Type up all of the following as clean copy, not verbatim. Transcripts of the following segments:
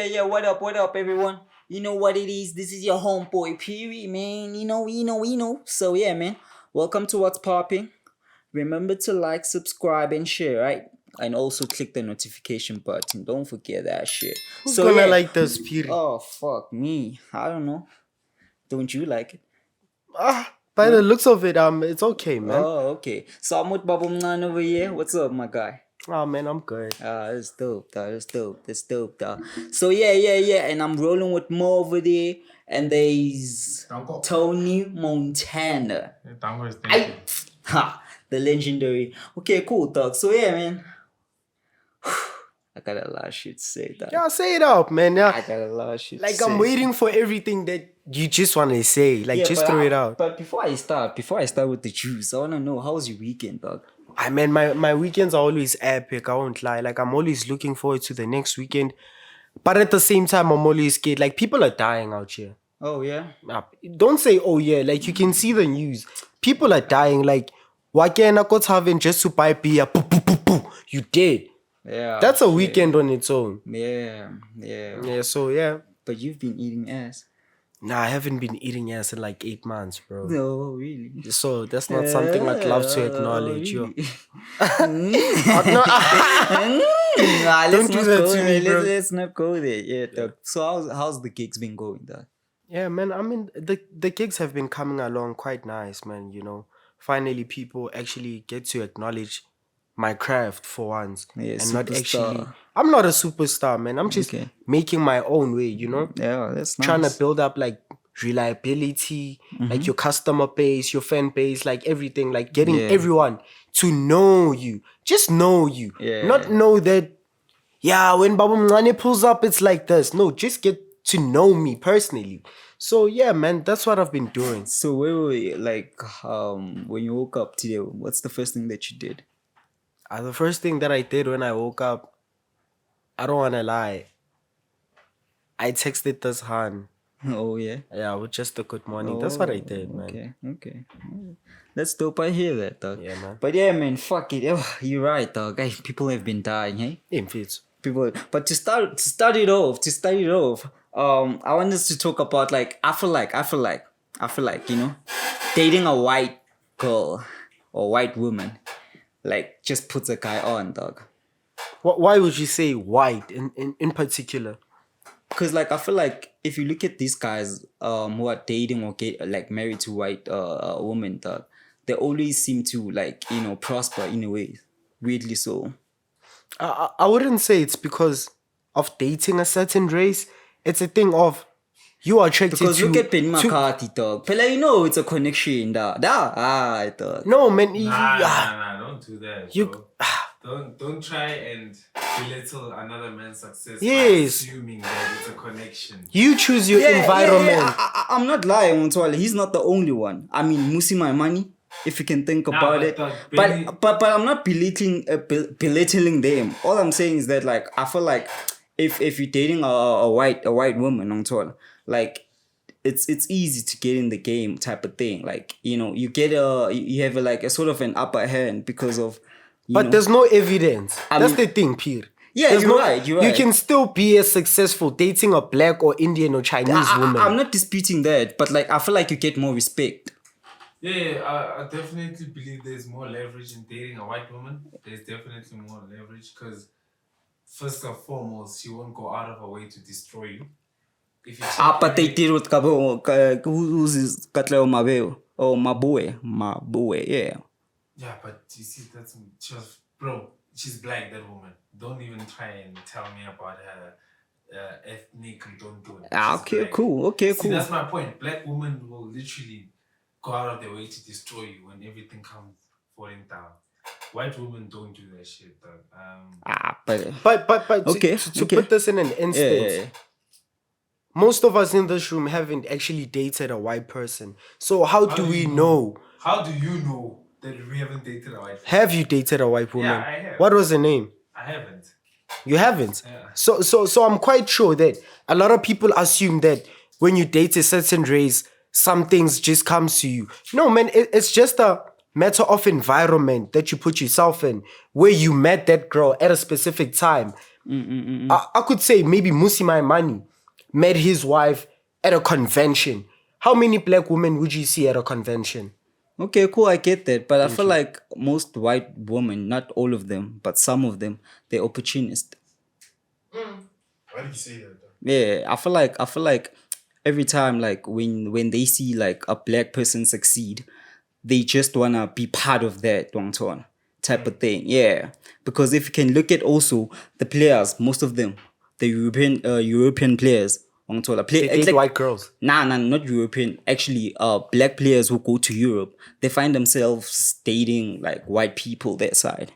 yeah. What up, everyone? You know what it is. This is your homeboy, Piri, man. You know. So yeah, man. Welcome to What's Popping. Remember to like, subscribe, and share, right? And also click the notification button. Don't forget that shit. Who's gonna like this, Piri? Oh fuck me. I don't know. Don't you like it? By the looks of it, it's okay, man. Oh, okay. So I'm with Babaomncane over here. What's up, my guy? Oh man, I'm good. That's dope, dog. That's dope, dog. So yeah. And I'm rolling with Mo over there. And there's Tony Montana. The legendary. Okay, cool, dog. So yeah, man. I got a lot of shit to say, dog. Yeah, say it out, man. Yeah. I got a lot of shit like to say. I'm waiting for everything that you just want to say. Like, just throw it out. But before I start with the juice, I want to know, how was your weekend, dog? I mean, my weekends are always epic. I won't lie. Like, I'm always looking forward to the next weekend. But at the same time, I'm always scared. Like, people are dying out here. Oh, yeah? Don't say, oh, yeah. Like, you can see the news. People are dying. Like, Wakena got having just to buy beer. You dead. Yeah. That's a weekend on its own. Yeah. So, yeah. But you've been eating ass. Nah, I haven't been eating ass in like 8 months, bro. No, really? So that's not something I'd love to acknowledge. Really? Don't do that to me, bro. Let's not go there. Yeah, dog. So how's the gigs been going, dog? Yeah, man. I mean, the gigs have been coming along quite nice, man. You know, finally people actually get to acknowledge my craft for once, and not actually. I'm not a superstar, man. I'm just making my own way. You know. Yeah, that's nice. Trying to build up like reliability, like your customer base, your fan base, like everything, like getting everyone to know you, just know you, not know that. Yeah, when Babaomncane pulls up, it's like this. No, just get to know me personally. So yeah, man, that's what I've been doing. So wait, like when you woke up today, what's the first thing that you did? The first thing that I did when I woke up, I don't want to lie, I texted this Han. Oh, yeah? Yeah, with just a good morning. That's what I did, man. Okay. That's dope. I hear that, dog. Yeah, man. But yeah, man, fuck it. Oh, you're right, dog. Guys, people have been dying, hey? People. But to start it off, I want us to talk about, like, I feel like, you know, dating a white girl or white woman, like, just puts a guy on, dog. Why would you say white in particular? Because, like, I feel like if you look at these guys who are dating or get like married to white women, dog, they always seem to, like, you know, prosper in a way. Weirdly so. I wouldn't say it's because of dating a certain race. It's a thing of you are attracted because to... Because look at Ben McCarthy, dog. But like, you know, it's a connection, dog. Dog. No, man. Nah, don't do that, bro. Don't try and belittle another man's success by assuming that it's a connection. You choose your environment. Yeah. I'm not lying, Ntwale. He's not the only one. I mean, Musi my money, if you can think about it. But I'm not belittling them. All I'm saying is that, like, I feel like if you're dating a white woman, Ntwale, like, it's easy to get in the game type of thing. Like, you know, you have a sort of an upper hand because of. But there's no evidence. That's the thing, Peer. Yeah, you're right. You can still be as successful dating a black or Indian or Chinese woman. I'm not disputing that, but like I feel like you get more respect. Yeah, I definitely believe there's more leverage in dating a white woman. There's definitely more leverage because first and foremost, she won't go out of her way to destroy you. If you but they did with who's Katleo Mabeo or Mabue, yeah. Yeah, but you see, she's black, that woman. Don't even try and tell me about her ethnic, don't do it. Okay, cool. See, that's my point. Black women will literally go out of their way to destroy you when everything comes falling down. White women don't do that shit, though. But to put this in an instance, most of us in this room haven't actually dated a white person. So how do we know? How do you know that we haven't dated a white woman? Have you dated a white woman? Yeah, I have. What was her name? I haven't. You haven't? Yeah. So I'm quite sure that a lot of people assume that when you date a certain race, some things just comes to you. No, man, it's just a matter of environment that you put yourself in, where you met that girl at a specific time. I could say maybe Musi Maimane met his wife at a convention. How many black women would you see at a convention? Okay, cool, I get that. But I feel like most white women, not all of them, but some of them, they're opportunists. Why do you say that though? Yeah, I feel like every time like when they see like a black person succeed, they just wanna be part of that type of thing. Yeah. Because if you can look at also the players, most of them, the European players, They date white girls. Nah, not European. Actually, black players who go to Europe, they find themselves dating like white people that side.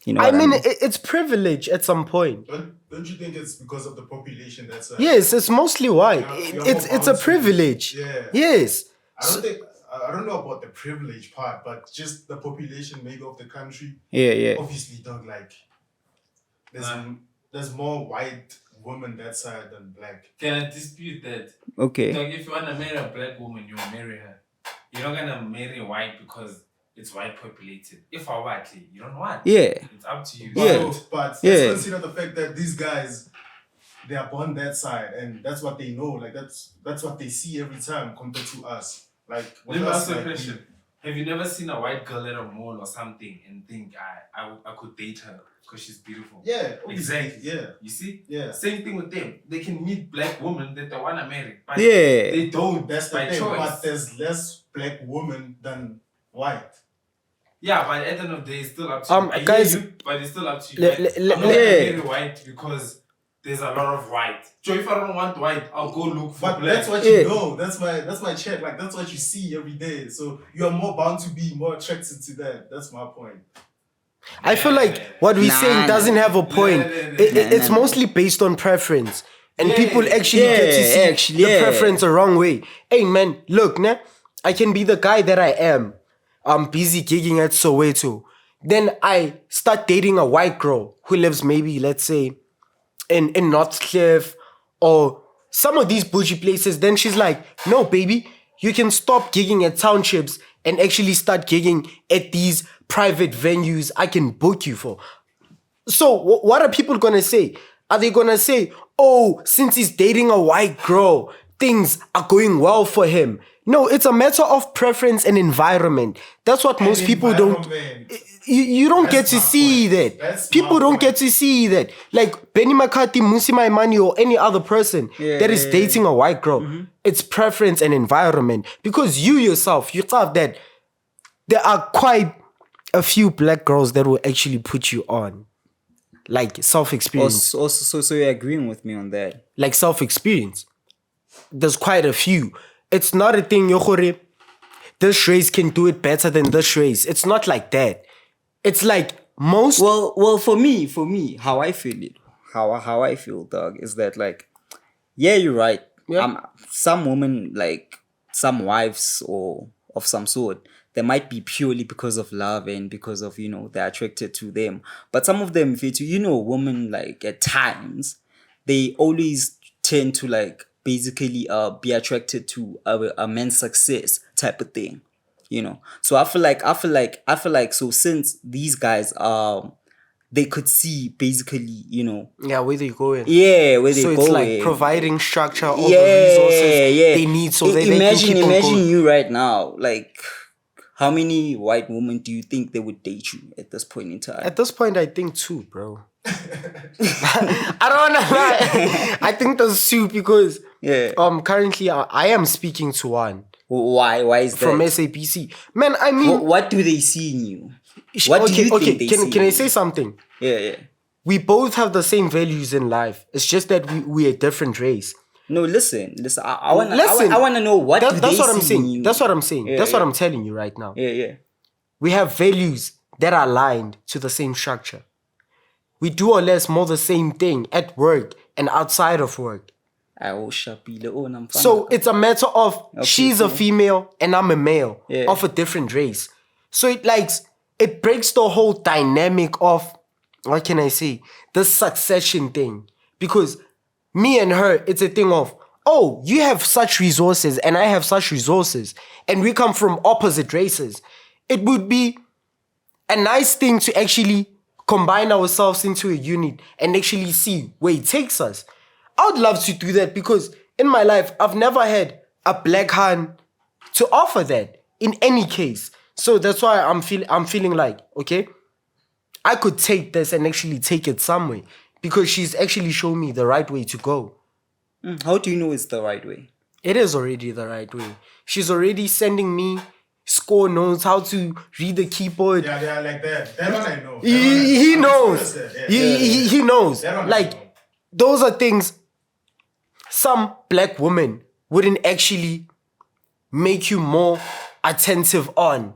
You know I what mean, I mean? it's privilege at some point. Don't you think it's because of the population that's Yes, it's mostly white. You're It's a privilege. Yeah. Yes. I don't know about the privilege part, but just the population maybe of the country. Yeah. Obviously, don't like. There's more white women that side than black. Can I dispute that? Okay. Like, if you want to marry a black woman, you marry her. You're not gonna marry white because it's white populated. If I white, you don't want. Yeah. It's up to you. But let's consider the fact that these guys, they are born that side, and that's what they know. Like that's what they see every time compared to us. Like Let me ask you a question. Have you never seen a white girl at a mall or something and think I could date her because she's beautiful? Yeah, exactly. Yeah, you see? Yeah, same thing with them. They can meet black women that they wanna marry, but Yeah. they don't. That's the by thing. choice. But there's less black women than white. Yeah, but at the end of the day, it's still up to you. I guys, hear you, but it's still up to you. I'm not gonna marry white because there's a lot of white. So if I don't want white, I'll go look for But black. that's what you know. That's my check. Like that's what you see every day. So you are more bound to be more attracted to that. That's my point. I feel like what we're saying doesn't have a point. It's mostly based on preference. And people actually get to see the preference the wrong way. Hey man, look, I can be the guy that I am. I'm busy gigging at Soweto. Then I start dating a white girl who lives maybe, let's say, in Northcliffe or some of these bougie places. Then she's like, no, baby, you can stop gigging at townships and actually start gigging at these private venues I can book you for. So what are people going to say? Are they going to say, oh, since he's dating a white girl, things are going well for him? No, it's a matter of preference and environment. That's what most people don't... You don't get to see that. People don't get to see that. Like Benny McCarthy, Musi Maimane, or any other person that is dating a white girl. Mm-hmm. It's preference and environment. Because you yourself, you thought that there are quite a few black girls that will actually put you on. Like self-experience. So you're agreeing with me on that? Like self-experience. There's quite a few. It's not a thing, Yohore, this race can do it better than this race. It's not like that. It's like most... Well, for me, how I feel it, how I feel, dog, is that like, yeah, you're right. Yeah. Some women, like, some wives or of some sort, they might be purely because of love and because of, they're attracted to them. But some of them, women, like, at times, they always tend to, like, basically be attracted to a man's success type of thing. So I feel like so since these guys they could see basically where they going, where they so go, it's like providing structure, all the resources they need, so they imagine going. You right now, like how many white women do you think they would date you at this point in time? At this point I think 2, bro. I don't know why. I think there's 2 because currently I am speaking to one. Why is that? From SAPC. Man, I mean... What do they see in you? What do you think they see? Can I say something? Yeah. We both have the same values in life. It's just that we're a different race. No, listen. I want to know what do they see in you. That's what I'm saying. That's what I'm telling you right now. Yeah. We have values that are aligned to the same structure. We do or less more the same thing at work and outside of work. So it's a matter of she's a female and I'm a male of a different race. So it breaks the whole dynamic of, what can I say, the succession thing. Because me and her, it's a thing of, oh, you have such resources and I have such resources and we come from opposite races. It would be a nice thing to actually combine ourselves into a unit and actually see where it takes us. I would love to do that because in my life, I've never had a black hand to offer that in any case. So that's why I'm feeling like, okay, I could take this and actually take it somewhere because she's actually shown me the right way to go. How do you know it's the right way? It is already the right way. She's already sending me score notes, how to read the keyboard. Yeah, they are like that. That one I know. He knows. Yeah. He knows. That one I Like, know. those are things some black women wouldn't actually make you more attentive on.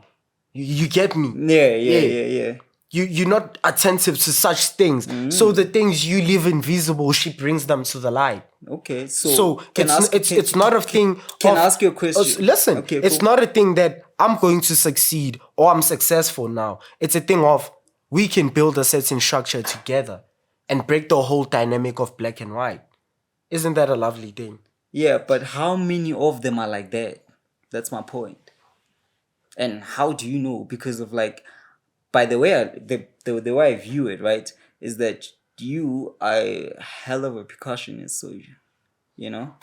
You get me? Yeah. You're not attentive to such things. So the things you leave invisible, she brings them to the light. Okay, So it's not a thing. Can I ask you a question? Listen, Okay, it's cool. not a thing that I'm going to succeed or I'm successful now. It's a thing of we can build a certain structure together and break the whole dynamic of black and white. Isn't that a lovely thing? Yeah, but how many of them are like that? That's my point. And how do you know? Because of like, by the way, the way I view it, right, is that you are a hell of a percussionist, so you know.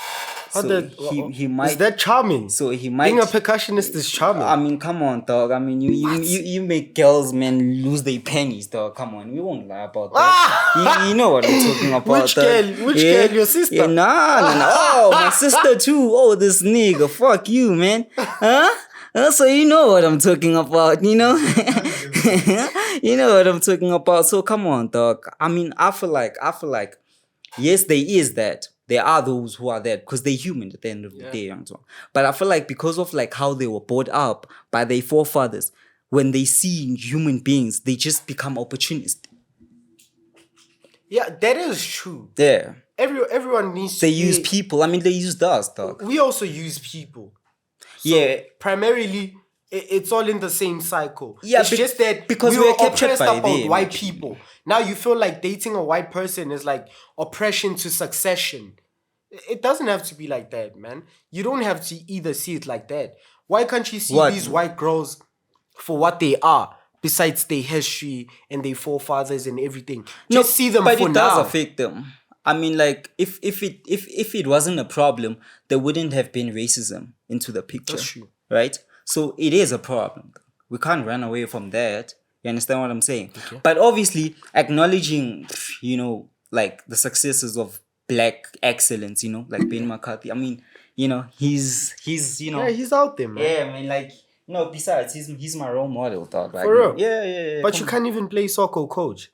So he might. Is that charming? So he might. Being a percussionist is charming. I mean, come on, dog. I mean, you make girls, man, lose their pennies, dog. Come on, we won't lie about that. You know what I'm talking about. Which girl? Which girl? Your sister? Yeah, nah. Oh, my sister too. Oh, this nigga. Fuck you, man. Huh? So you know what I'm talking about, you know? You know what I'm talking about. So come on, dog. I mean, I feel like, yes, there is that. There are those who are there because they're human at the end of the day, and so on. But I feel like because of like how they were brought up by their forefathers, when they see human beings, they just become opportunistic. Yeah, that is true. Yeah. Everyone needs to. They use people. I mean, they used us, dog. We also use people. So Yeah. Primarily, it's all in the same cycle. Yeah, it's just that because we we're were captured oppressed by about them, white actually. people. Now you feel like dating a white person is like oppression to succession. It doesn't have to be like that, man. You don't have to either see it like that. Why can't you see What? these white girls for what they are, besides their history and their forefathers and everything? Just see them but for it now. does affect them. I mean, like, if it wasn't a problem, there wouldn't have been racism into the picture. That's true. Right? So it is a problem. We can't run away from that. You understand what I'm saying? Okay. But obviously, acknowledging, you know, like the successes of black excellence, you know, like Ben McCarthy. I mean, you know, he's you know. Yeah, he's out there, man. Yeah, I mean, like, no, besides, he's my role model, dog. Like, For real? Yeah. But you can't even play soccer, coach.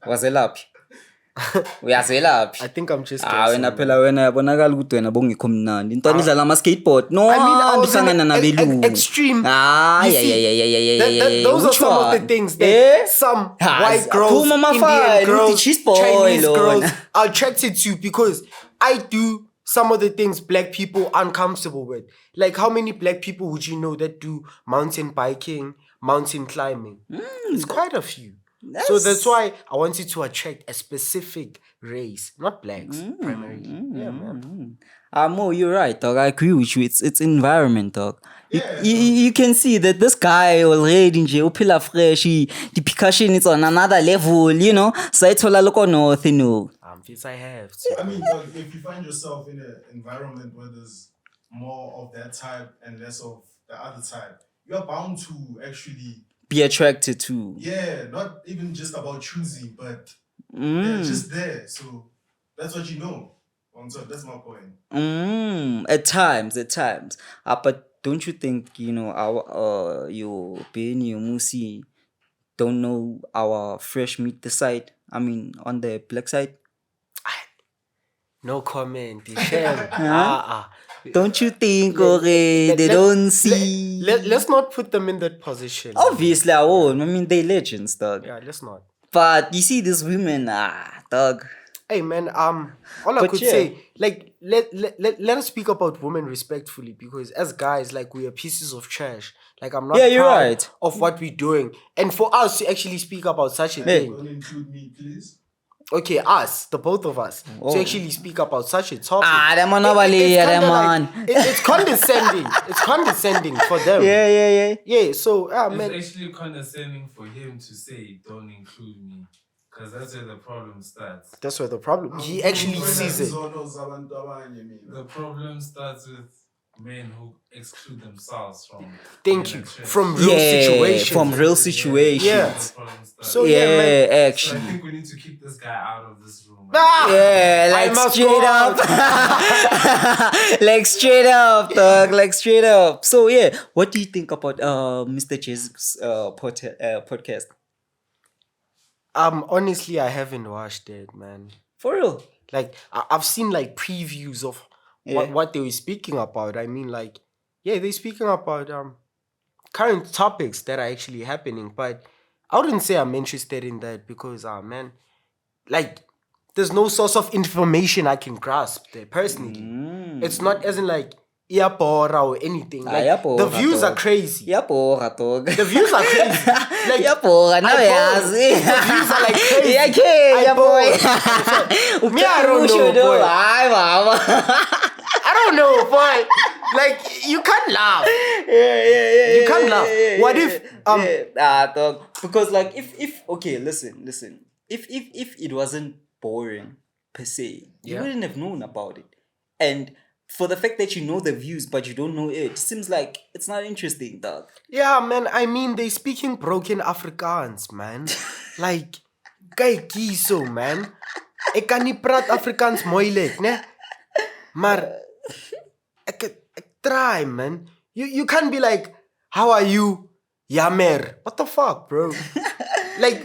Wazelaphi? Uyazelaphi? I think I'm just Wena guessing, phela wena yabonakala ukuthi wena bongekho mnandi into idlala ama skateboard no I mean, I was in uhlangana nabelungu extreme. You You see, yeah those are some of the things that some white girls, Phuma mafile, Indian girls, uthi cheese boy Chinese girls lona. are attracted to because I do some of the things black people are uncomfortable with. Like, how many black people would you know that do mountain biking, mountain climbing? It's quite a few. So that's why I wanted to attract a specific race, not blacks primarily. Yeah, man. Mo, you're right, dog. I agree with you. It's environment, dog. You can see that this guy already nje uphila fresh. The percussion is on another level, you know. So it's all look north, you know. Yes, I have to. I mean, dog, if you find yourself in an environment where there's more of that type and less of the other type, you're bound to actually Be attracted to. Yeah, not even just about choosing, but they're just there. So that's what you know. So that's my point. At times. But don't you think, you know, our you Benny Musi don't know our fresh meat the side? I mean, on the black side. No comment. Shame. Don't you think, okay, they don't see? Let's not put them in that position. Obviously, I won't. I mean, they legends, dog. Yeah, let's not. But you see, these women, dog. Hey, man. All I could say, like, let us speak about women respectfully, because as guys, like, we are pieces of trash. Like, I'm not you're proud right. of what we're doing, and for us to actually speak about such a thing. Don't include me, please. Okay, us, the both of us, to actually speak about such a topic. Them on man. It's condescending. It's condescending for them. Yeah, so, man. It's actually condescending for him to say, don't include me. Because that's where the problem starts. That's where the problem. He actually sees it. The problem starts with men who exclude themselves from. Thank you. From real situations. From real situations. Yeah. So man. So Actually. I think we need to keep this guy out of this room. Like straight up. Like straight up, dog. Like straight up. So yeah, what do you think about Mr. Jazziq's podcast? Honestly, I haven't watched it, man. For real? Like, I've seen like previews of what they were speaking about. I mean, like, yeah, they're speaking about current topics that are actually happening, but I wouldn't say I'm interested in that because, man, like, there's no source of information I can grasp there personally. It's not as in like Iapora or anything. Like, the views are crazy. Iapora, dog. The views are crazy. Like, Iapora, no, the views are like crazy. I don't know, boy. I don't know, boy. Like, you can't laugh. You can't laugh. What if dog. Because like if okay, listen. If it wasn't boring per se, you wouldn't have known about it. And for the fact that you know the views but you don't know it, seems like it's not interesting, dog. Yeah, man. I mean, they speaking broken Afrikaans, man. Like, kijk hierso, man. Ek kan nie praat Afrikaans moeilijk, ne? Maar ek try, man. You can't be like, how are you? Yamer. What the fuck, bro? Like,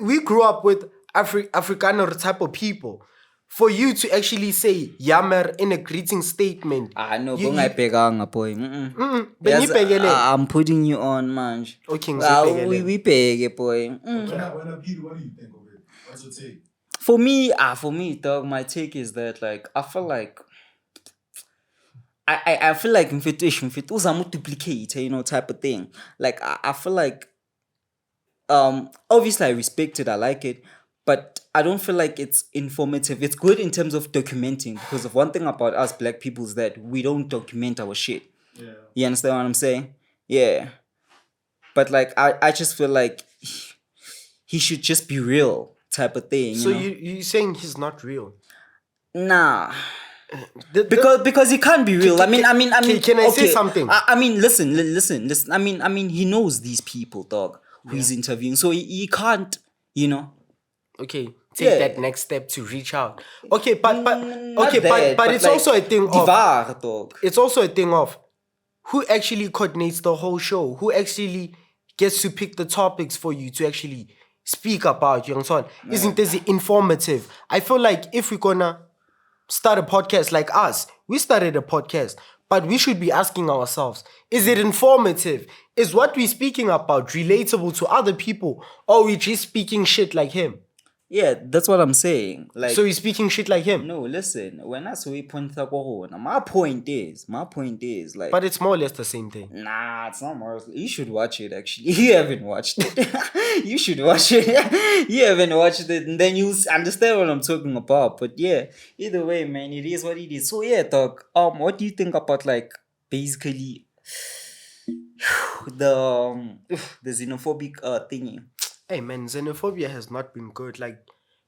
we grew up with Afrikaner type of people. For you to actually say Yammer in a greeting statement. No, you, boy. I'm putting you on, man. Okay, we peg, boy. What do you think of it? What's your take? For me, dog, my take is that like I feel like I feel like invitation fit was a multiplicate, type of thing. Like I feel like obviously I respect it, I like it, but I don't feel like it's informative. It's good in terms of documenting, because of one thing about us black people is that we don't document our shit. Yeah. You understand what I'm saying? Yeah. But like I just feel like he should just be real type of thing. So you're saying he's not real? Nah. Because he can't be real. I mean. Can I say something? I mean, listen. I mean, he knows these people, dog, who he's interviewing. So he can't, Okay, take that next step to reach out. Okay, but it's like, also a thing of dog. It's also a thing of who actually coordinates the whole show, who actually gets to pick the topics for you to actually speak about. You know, isn't this informative? I feel like if we're gonna start a podcast like us, we started a podcast, but we should be asking ourselves, is it informative? Is what we're speaking about relatable to other people, or we just speaking shit like him? Yeah, that's what I'm saying. Like, so he's speaking shit like him? No, listen. When I say point my point is like. But it's more or less the same thing. Nah, it's not more. You should watch it. Actually, you haven't watched it. You should watch it. You haven't watched it, and then you'll understand what I'm talking about. But yeah, either way, man, it is what it is. So yeah, dog. What do you think about like basically the xenophobic thingy? Hey man, xenophobia has not been good. Like,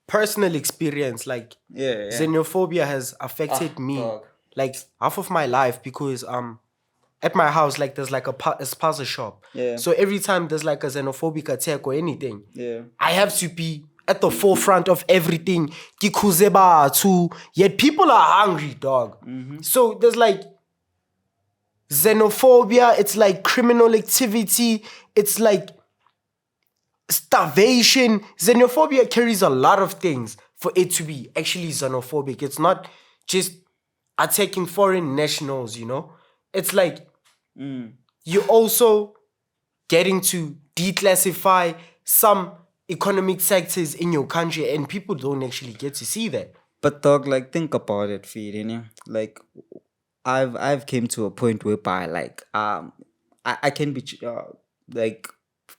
personal experience, like, xenophobia has affected me, dog. Like, half of my life, because at my house, like, there's like a spaza shop. Yeah. So every time there's like a xenophobic attack or anything, I have to be at the forefront of everything. Yet people are hungry, dog. Mm-hmm. So there's like xenophobia. It's like criminal activity. It's like starvation. Xenophobia carries a lot of things for it to be actually xenophobic. It's not just attacking foreign nationals, It's like you're also getting to declassify some economic sectors in your country, and people don't actually get to see that. But dog, like, think about it, Feed, Like, I've came to a point whereby like I can be like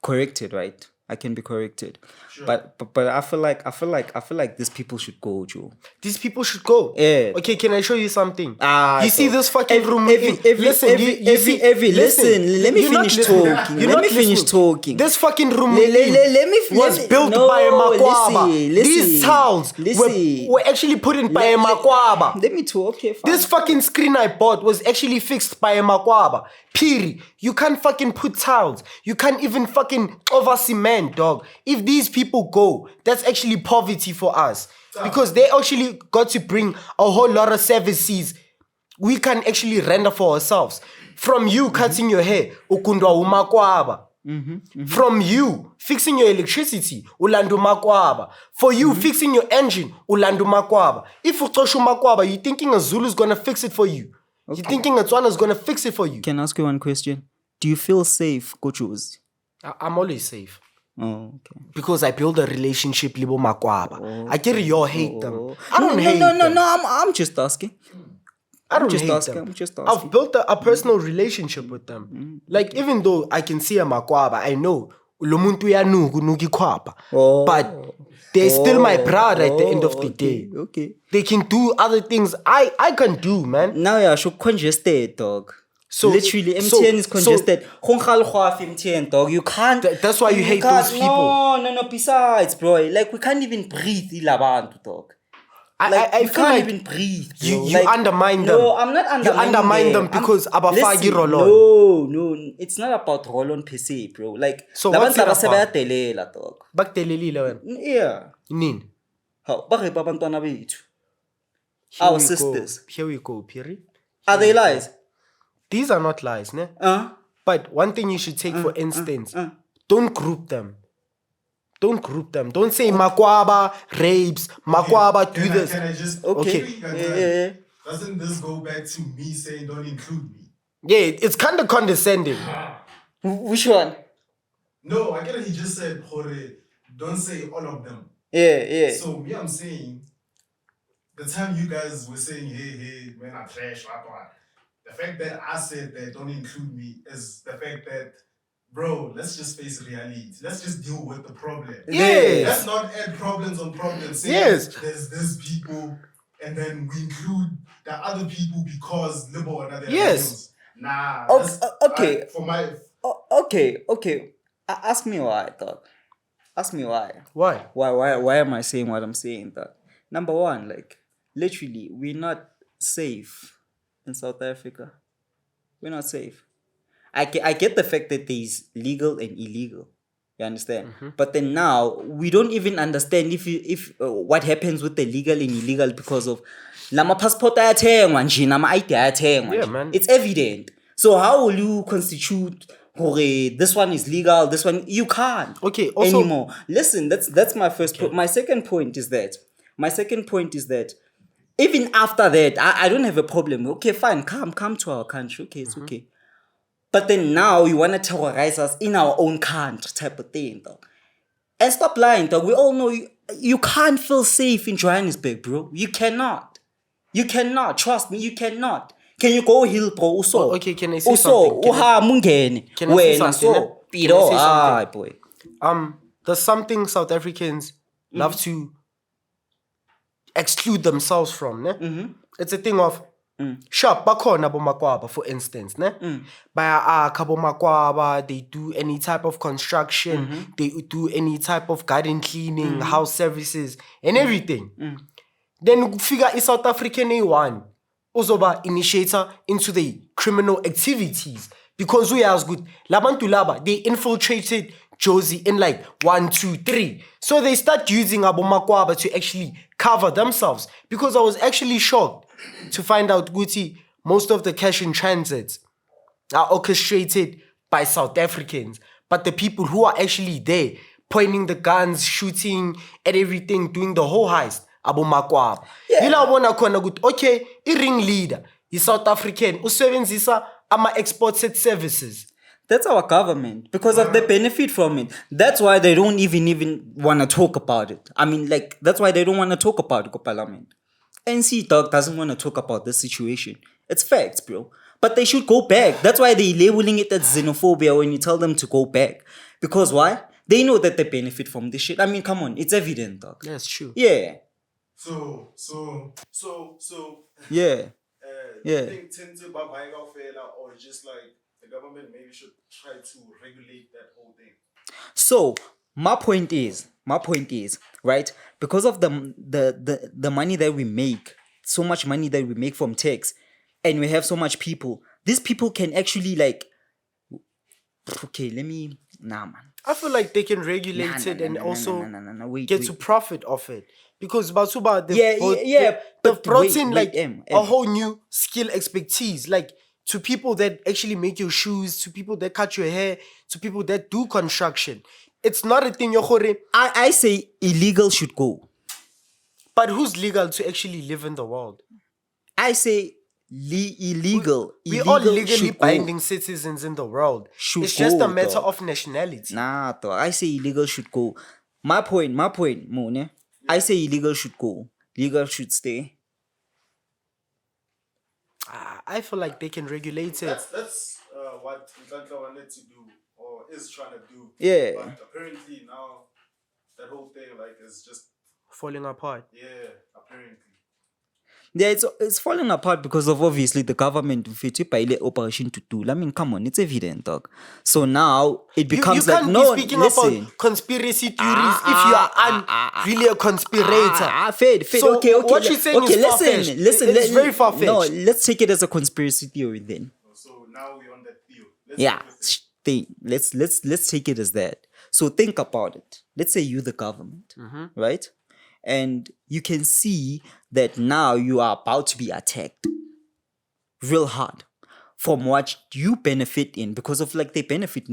corrected, right? I can be corrected. Sure. But I feel like these people should go, Joe. These people should go. Yeah. Okay, can I show you something? You see this fucking room? Listen, let me finish talking. Let me finish talking. This fucking room was built by a Makwaba. These towels were actually put in by a Makwaba. Let me talk. Okay, fine. This fucking screen I bought was actually fixed by a Makwaba. Phiri, you can't fucking put tiles. You can't even fucking over cement, dog. If these people go, that's actually poverty for us. Because they actually got to bring a whole lot of services we can actually render for ourselves. From you cutting your hair, ukundwa umakwaba. From you fixing your electricity, ulandu makwaba. For you fixing your engine, ulandu makwaba. If utoshu makwaba, you thinking a Zulu's gonna fix it for you? Okay. You thinking a Tswana's gonna fix it for you? Can I ask you one question? Do you feel safe, Coachos? I'm always safe. Oh, okay. Because I build a relationship libo makwaba. I get you hate them. I don't hate them. No, I'm just asking. I'm just asking. I've built a personal relationship with them. Like, even though I can see a makwaba, I know but they're still my brother at the end of the day. Okay. They can do other things I can do, man. Now you're so congested, dog. So literally, MTN is congested. MTN, dog. You can't. That's why you hate those people. No. Besides, bro, like we can't even breathe, dog. I feel can't like even breathe. You undermine them. No, I'm not undermining You undermine them because abafagi rolon. No, it's not about rolon per se, bro. Like, so what's it about? Dog. Yeah. Nin. How? Our sisters. Here we go, Phiri. Are they lies? These are not lies, ne? But one thing you should take for instance, don't group them. Don't group them. Don't say Makwaba rapes, Makwaba do this. Can I just okay? Doesn't this go back to me saying don't include me? Yeah, it's kind of condescending. Which one? No, I get it. He just said, don't say all of them. Yeah. So me, I'm saying, the time you guys were saying, hey, man, I'm trash, the fact that I said that don't include me is the fact that, bro, let's just face reality. Let's just deal with the problem. Yes. Let's not add problems on problems. Say there's this people, and then we include the other people because liberal and other things. Nah. Okay. Okay. Ask me why, dog. Ask me why. Why? Why am I saying what I'm saying, dog? Number one, like, literally, we're not safe in South Africa. We're not safe. I get the fact that there's legal and illegal. You understand? But then now we don't even understand if what happens with the legal and illegal because of lama passport ayathengwa nje nama ID ayathengwa. Yeah, man. It's evident. So how will you constitute this one is legal, this one you can't. Okay, also anymore. Listen, that's my first point. My second point is that even after that, I don't have a problem. Okay, fine, come to our country. Okay, it's okay. But then now you want to terrorize us in our own country type of thing, dog. And stop lying, dog. We all know you can't feel safe in Johannesburg, bro. You cannot. Trust me, you cannot. Can you go hill, bro? Also, okay, can I say something? Can I say something? Boy. There's something South Africans love to exclude themselves from, ne? It's a thing of sharp bakhona bomakwaba, for instance, ne? By bomakwaba, they do any type of construction, they do any type of garden cleaning, house services, and everything. Then figure is South African A1 uzoba initiator into the criminal activities because we are good. Labantu laba, they infiltrated Josie in like 1, 2, 3. So they start using abomakwaba to actually cover themselves because I was actually shocked to find out Guti, most of the cash in transit are orchestrated by South Africans, but the people who are actually there pointing the guns, shooting at everything, doing the whole heist, abomakwaba. Okay, ring leader is South African usebenzisa ama exported services. That's our government because of the benefit from it. That's why they don't even want to talk about it. I mean, like, that's why they don't want to talk about it, Parliament. NC dog doesn't want to talk about this situation. It's facts, bro. But they should go back. That's why they're labeling it as xenophobia when you tell them to go back. Because why? They know that they benefit from this shit. I mean, come on, it's evident, dog. That's true. Yeah. So. Yeah. Do you think Tinto Babaiga failure or just like the government maybe should try to regulate that whole thing? So my point is, right? Because of the money that we make, so much money that we make from tax, and we have so much people, these people can actually like, okay, man. I feel like they can regulate it and also get to profit off it. Because Basuba, they've brought in a whole new skill expertise, like to people that actually make your shoes, to people that cut your hair, to people that do construction. It's not a thing, I say illegal should go. But who's legal to actually live in the world? I say illegal. We are legally binding citizens in the world. It's just a matter of nationality. Nah, though. I say illegal should go. My point, Mone. I say illegal should go. Legal should stay. I feel like they can regulate it. That's what Nhlanhla wanted to do or is trying to do. Yeah. But apparently now that whole thing like is just falling apart. Yeah, apparently. Yeah, it's falling apart because of obviously the government operation to do. I mean, come on, it's evident, dog. So now it becomes you like can't no. Be speaking listen. about conspiracy theories if you are really a conspirator. Fade. So okay. What you're saying is far-fetched. It's very far-fetched. No, let's take it as a conspiracy theory then. So now we're on that theory. Let's take it as that. So think about it. Let's say you're the government, right? And you can see that now you are about to be attacked real hard from what you benefit in because of like they benefit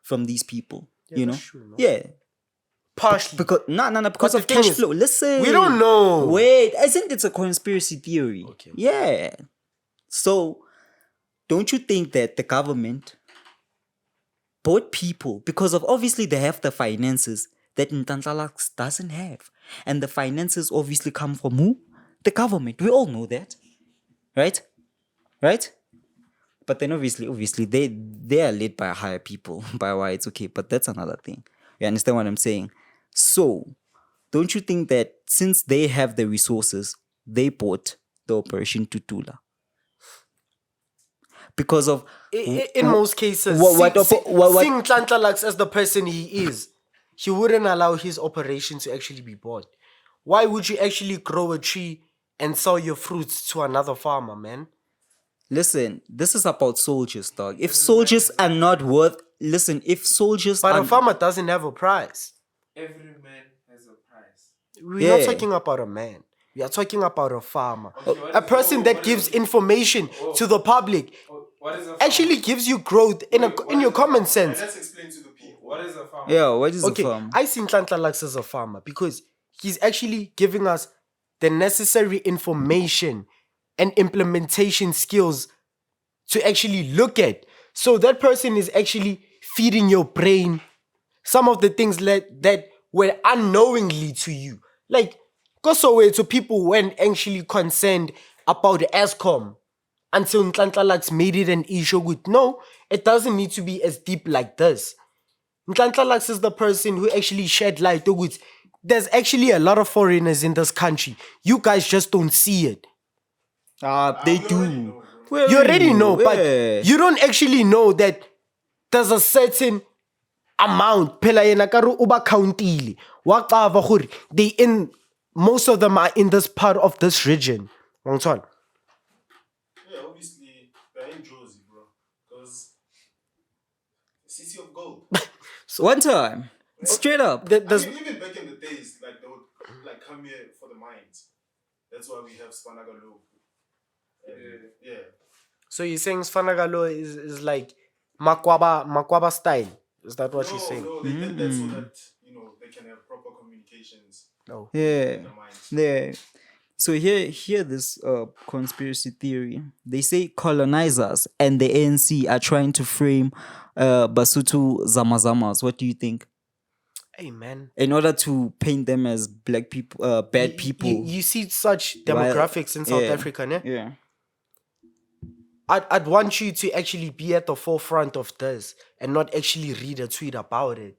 from these people, you know? True, no? Yeah. Partially. Because because of cash flow. Listen. We don't know. Wait, isn't it a conspiracy theory? Okay. Yeah. So don't you think that the government bought people because of obviously they have the finances that Nhlanhla doesn't have. And the finances obviously come from who? The government. We all know that. Right? But then obviously they are led by higher people, by why it's okay. But that's another thing. You understand what I'm saying? So, don't you think that since they have the resources, they bought the Operation Tutula? Because of... In most cases, seeing Nhlanhla as the person he is, he wouldn't allow his operation to actually be bought. Why would you actually grow a tree and sell your fruits to another farmer, man? Listen, this is about soldiers, dog. If soldiers are not worth... Listen, if soldiers But a farmer doesn't have a price. Every man has a price. We're not talking about a man. We are talking about a farmer. A person that gives information to the public actually gives you growth in your common sense. Let's explain to the people. What is a farmer? Yeah, what is a farmer? I see Nhlanhla as a farmer because he's actually giving us the necessary information and implementation skills to actually look at. So that person is actually feeding your brain some of the things that were unknowingly to you. Like, so people weren't actually concerned about ESCOM until Nhlanhla made it an issue with, no, it doesn't need to be as deep like this. Nhlanhla is the person who actually shed light on it. There's actually a lot of foreigners in this country. You guys just don't see it. They do. You already know, but you don't actually know that there's a certain amount. Most of them are in this part of this region. Yeah, obviously, they're in Jersey, bro. Because city of gold. One time. Straight up. Even back in the days, like they would like come here for the mines. That's why we have Spanagalo. Yeah. So you're saying Spanagalo is like Makwaba style? Is that what you're saying? No, they did that so that they can have proper communications. No. Yeah. Yeah. So here this conspiracy theory. They say colonizers and the ANC are trying to frame Basotho Zamazamas. What do you think? Hey man. In order to paint them as black people, bad people. You see such demographics in South Africa, ne? Yeah. I'd want you to actually be at the forefront of this and not actually read a tweet about it.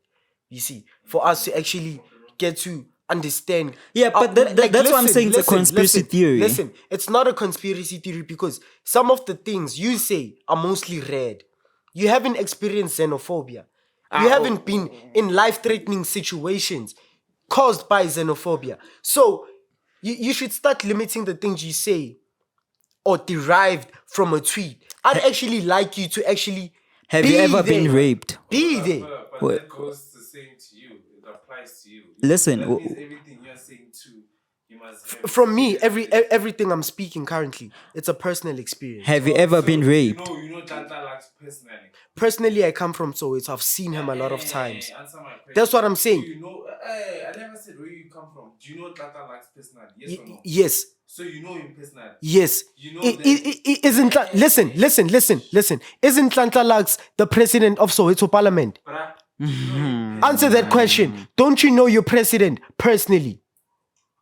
You see, for us to actually get to understand. Yeah, but that's what I'm saying. It's a conspiracy theory. Listen, it's not a conspiracy theory because some of the things you say are mostly read. You haven't experienced xenophobia. You haven't been in life-threatening situations caused by xenophobia. So you should start limiting the things you say or derived from a tweet. I'd actually like you to actually Have you ever been raped? Be there. But that goes the same to you. It applies to you. Listen, That means everything you're saying too, you must have From me, everything I'm speaking currently, it's a personal experience. Have you ever been raped? You know Nhlanhla likes personally. Personally, I come from Soweto. I've seen him a lot of times. Answer my question. That's what I'm saying. Do you know? I never said where you come from. Do you know Nhlanhla likes personally? Yes or no? Yes. So you know him personally. Yes. You know Isn't listen. Isn't Nhlanhla Lux the president of Soweto Parliament? Answer that question. Don't you know your president personally?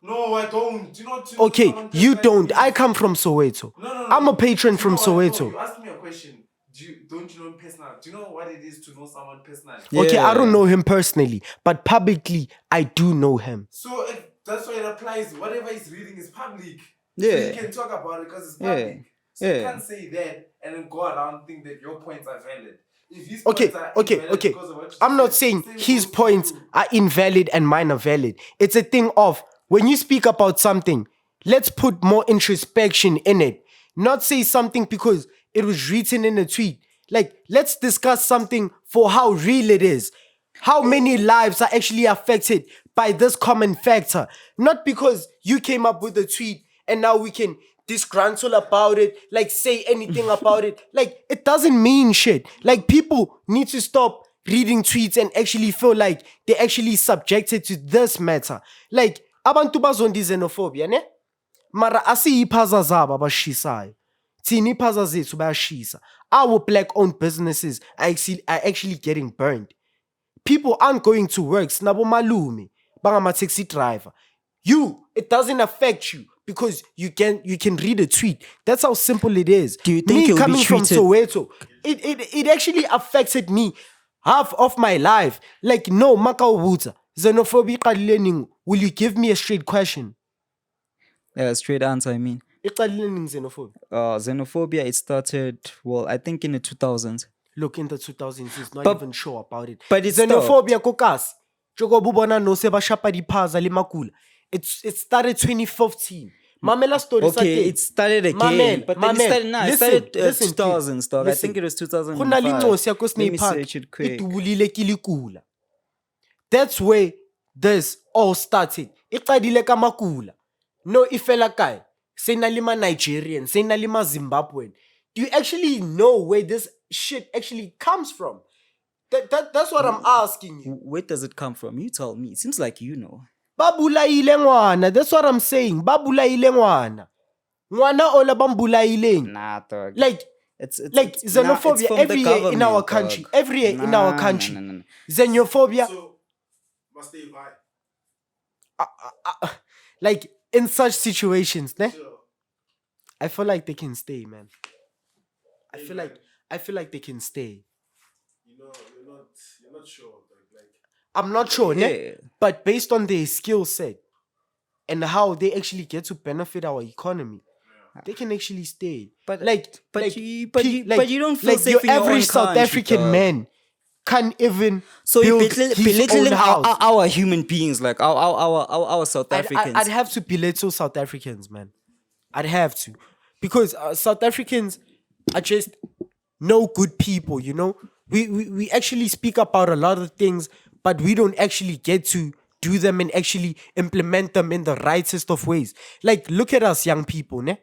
No, I don't. Do you know? Okay, you don't. I come from Soweto. No. I'm a patron from Soweto. You asked me a question. Don't you know him personally? Do you know what it is to know someone personally? Okay, I don't know him personally, but publicly, I do know him. So that's why it applies. Whatever he's reading is public. Yeah. So you can talk about it because it's public. So you can't say that and then go around and think that your points are valid. If his points are invalid because of what you I'm not said, saying same his goes to points you. are invalid and mine are valid. It's a thing of when you speak about something, let's put more introspection in it. Not say something because it was written in a tweet. Like, let's discuss something for how real it is. How many lives are actually affected by this common factor. Not because you came up with a tweet and now we can disgruntle about it, like say anything about it. Like, it doesn't mean shit. Like, people need to stop reading tweets and actually feel like they're actually subjected to this matter. Like, abantu bazondi xenophobia, ne? Mara asiyiphaza zabo abashisayo. Thina iphaza zethu bayashisa. Our black-owned businesses are actually getting burned. People aren't going to work. Snabo malume, bangama taxi driver. It doesn't affect you because you can read a tweet. That's how simple it is. Do you think you'll coming be from treated? Soweto, it actually affected me half of my life. Like, no, makawubuza. Xenophobia iqalile nini? Will you give me a straight question? Straight answer, I mean. Iqalile nini xenophobia? Xenophobia, it started, well, I think in the 2000s. Look, in the 2000s, he's not But- even sure about it. but it's Xenophobia kokas. Joko bubona no se ba shapa diphaza le makula. It started 2015. Mamela story sa Okay, teng. it started again. But then it started 2000s, dog. I listen. think it was Go na 2005. le ncosi yakho Let me Snake Park. search it quick. Itubulile kilikula. That's where this all started. Iqadile ka makula. No ifela kae. Sena lima Nigerian, sena lima Zimbabwean. Do you actually know where this shit actually comes from? That's what I'm asking you. Where does it come from? You tell me. It seems like you know. Babulaile ngwana. That's what I'm saying. Babulaile ngwana. Ngwana ola bambulaileng. Nah, dog. Like xenophobia from every the year in our government, country. dog. Every year in our Nah, country. nah. Xenophobia. So, must they buy? Like in such situations, ne? Sure. I feel like they can stay, man. I feel like they can stay. You know, you're not sure. Like I'm not sure, ne? Yeah. But based on their skill set and how they actually get to benefit our economy, they can actually stay. But you don't feel like safe your in your average own South country, African dog. man can't even So you're build his belittling own house. our human beings, like our South Africans. I'd have to belittle South Africans, man. I'd have to. Because South Africans are just no good people, you know? We actually speak about a lot of things, but we don't actually get to do them and actually implement them in the rightest of ways. Like, look at us young people, ne?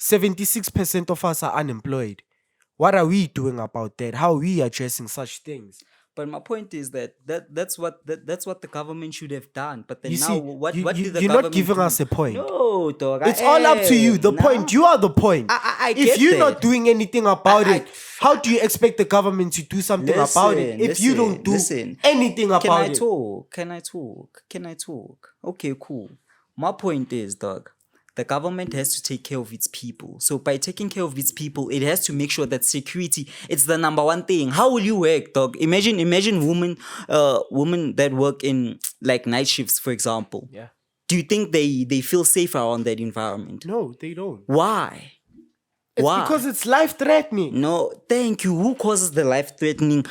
76% of us are unemployed. What are we doing about that? How are we addressing such things? But my point is that's what the government should have done. But then You now, see, what you- did the you're government not giving do? us a point. No, dog. It's all up to you. The point. You are the point. I If get you're that. not doing anything about it, how do you expect the government to do something about it if you don't do anything about Can I it? talk? Can I talk? Okay, cool. My point is, dog, the government has to take care of its people. So by taking care of its people, it has to make sure that security, it's the number one thing. How will you work, dog? Imagine women that work in like night shifts, for example. Yeah. Do you think they feel safe around that environment? No, they don't. Why? It's Why? because it's life-threatening. No, thank you. Who causes the life-threatening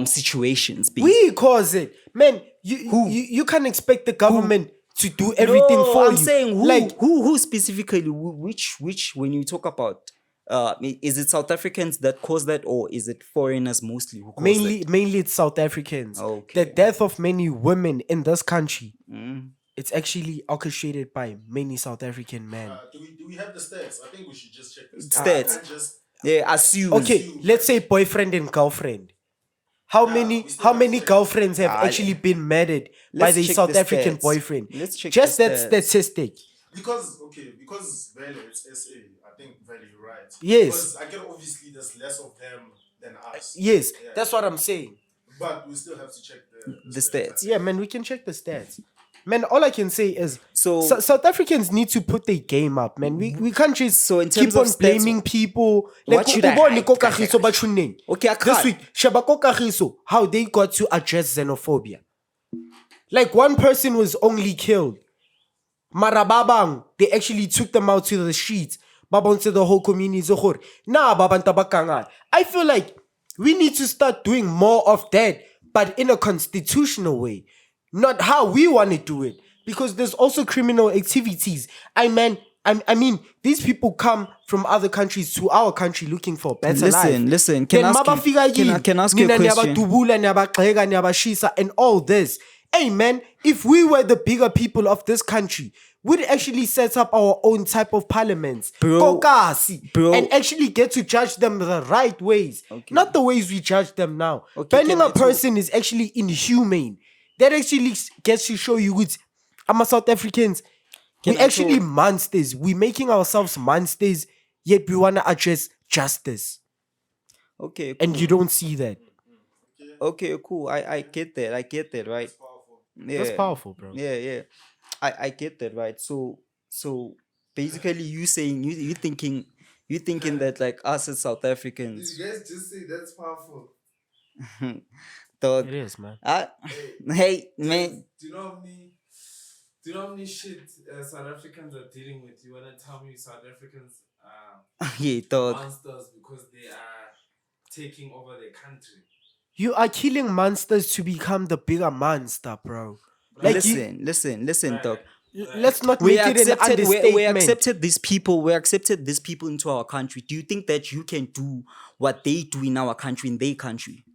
situations? We cause it. Man, you can't expect the government to do everything for I'm you. saying who, like, who specifically, which when you talk about, is it South Africans that cause that, or is it foreigners mostly who cause that? mainly it's South Africans. Okay. The death of many women in this country, Mm. it's actually orchestrated by many South African men. Do we have the stats? I think we should just check the Stats. And just Yeah, assume. Okay, let's say boyfriend and girlfriend. How we many still have to check. girlfriends have actually been murdered by let's the check South the African stats. boyfriend? Let's check Just the that stats. statistic. because Vele, it's SA. I think Vele, you're right. Yes. Because I get obviously there's less of them than us. Yes, Yeah. that's what I'm saying. But we still have to check The stats. Yeah, man, we can check the stats. Man, all I can say is So- South Africans need to put their game up, man. We can't just So in terms keep on of stats, blaming people. what should I ubone hide? ko Kagiso ba tshuneng. Okay, I This can't. week, Shaba ko Kagiso, how they got to address xenophobia. Like one person was only killed. Marababang, they actually took them out to the streets. Babon to the whole community. Zohor. Nah, babanta bakanga. I feel like we need to start doing more of that, but in a constitutional way. Not how we want to do it. Because there's also criminal activities. I mean, these people come from other countries to our country looking for a better life. Listen. Can I ask you a question? question? And all this. Hey, man, if we were the bigger people of this country, we'd actually set up our own type of parliaments. Bro. And actually get to judge them the right ways. Okay. Not the ways we judge them now. Okay, Banning can I a person is actually inhumane. That actually gets to show you good. I'm a South Africans. Can We I actually talk? monsters. We're making ourselves monsters, yet we want to address justice. Okay, cool. And you don't see that. Okay, cool. I get that. I get that, right? Yeah. That's powerful, bro. Yeah. I get that, right? So basically you saying you thinking that like us as South Africans, You guys just say that's powerful. dog. It is, man. Hey man. Do you know how many shit South Africans are dealing with? You wanna tell me South Africans are Yeah, dog. monsters because they are taking over the country? You are killing monsters to become the bigger monster, bro. Like Listen, dog. let's not make it an understatement. We accepted these people into our country. Do you think that you can do what they do in our country, in their country?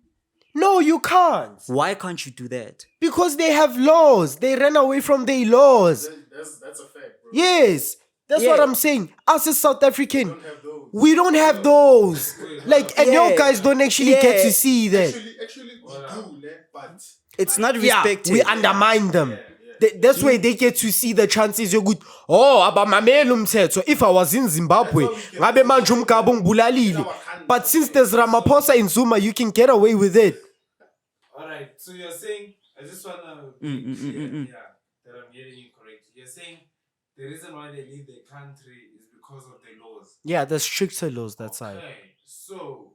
No, you can't. Why can't you do that? Because they have laws. They ran away from their laws. That's a fact, bro. Yes. That's Yeah. what I'm saying. Us as South African, Don't have those. we don't have those. Like, and Yeah. you guys don't actually get to see that. Actually, we do, but It's not Yeah, respected. we undermine them. That's why they get to see the chances you're good. Oh, abamamela umthetho. If I was in Zimbabwe, ngabe manje umgaba ungibulalile. But since there's Ramaphosa in Zuma, you can get away with it. Alright, so you're saying, I just wanna be clear, that I'm getting you correct. You're saying the reason why they leave the country is because of the laws. Yeah, the stricter laws that side. Okay, so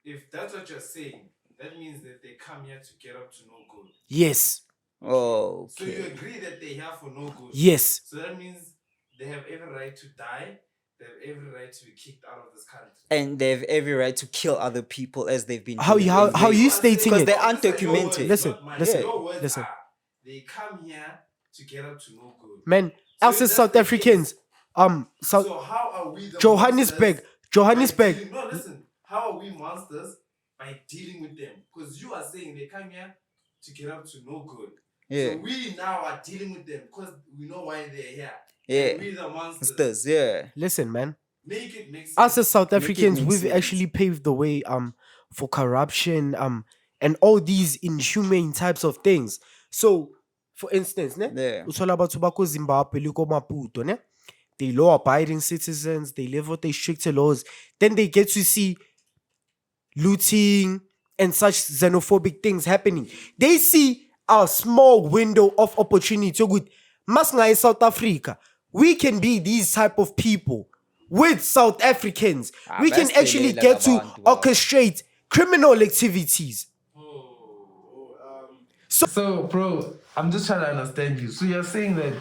if that's what you're saying, that means that they come here to get up to no good. Yes. Oh, So you okay. agree that they're here for no good. Yes. So that means they have every right to die. They have every right to be kicked out of this country. And they have every right to kill other people as they've been How doing. you stating Because it? they're undocumented. Listen, listen, Your words listen. are, they come here to get up to no good. Man, So us if as that's South the Africans, South So how are we the Johannesburg, monsters by dealing- No, listen. How are we monsters by dealing with them? Because you are saying they come here to get up to no good. Yeah. So we now are dealing with them because we know why they're here. Yeah. And we the monsters. Monsters, yeah. listen, man. Make it make sense. Us as South Make it Africans, make we've sense. actually paved the way for corruption and all these inhumane types of things. So, for instance, ne? Yeah. Uthola batho ba ko Zimbabwe le ko Maputo, ne? They law-abiding citizens, they live with their stricter laws. Then they get to see looting and such xenophobic things happening. They see a small window of opportunity. So good. Mas nga South Africa, we can be these type of people with South Africans. We can actually get to orchestrate criminal activities. So, bro, I'm just trying to understand you. So you're saying that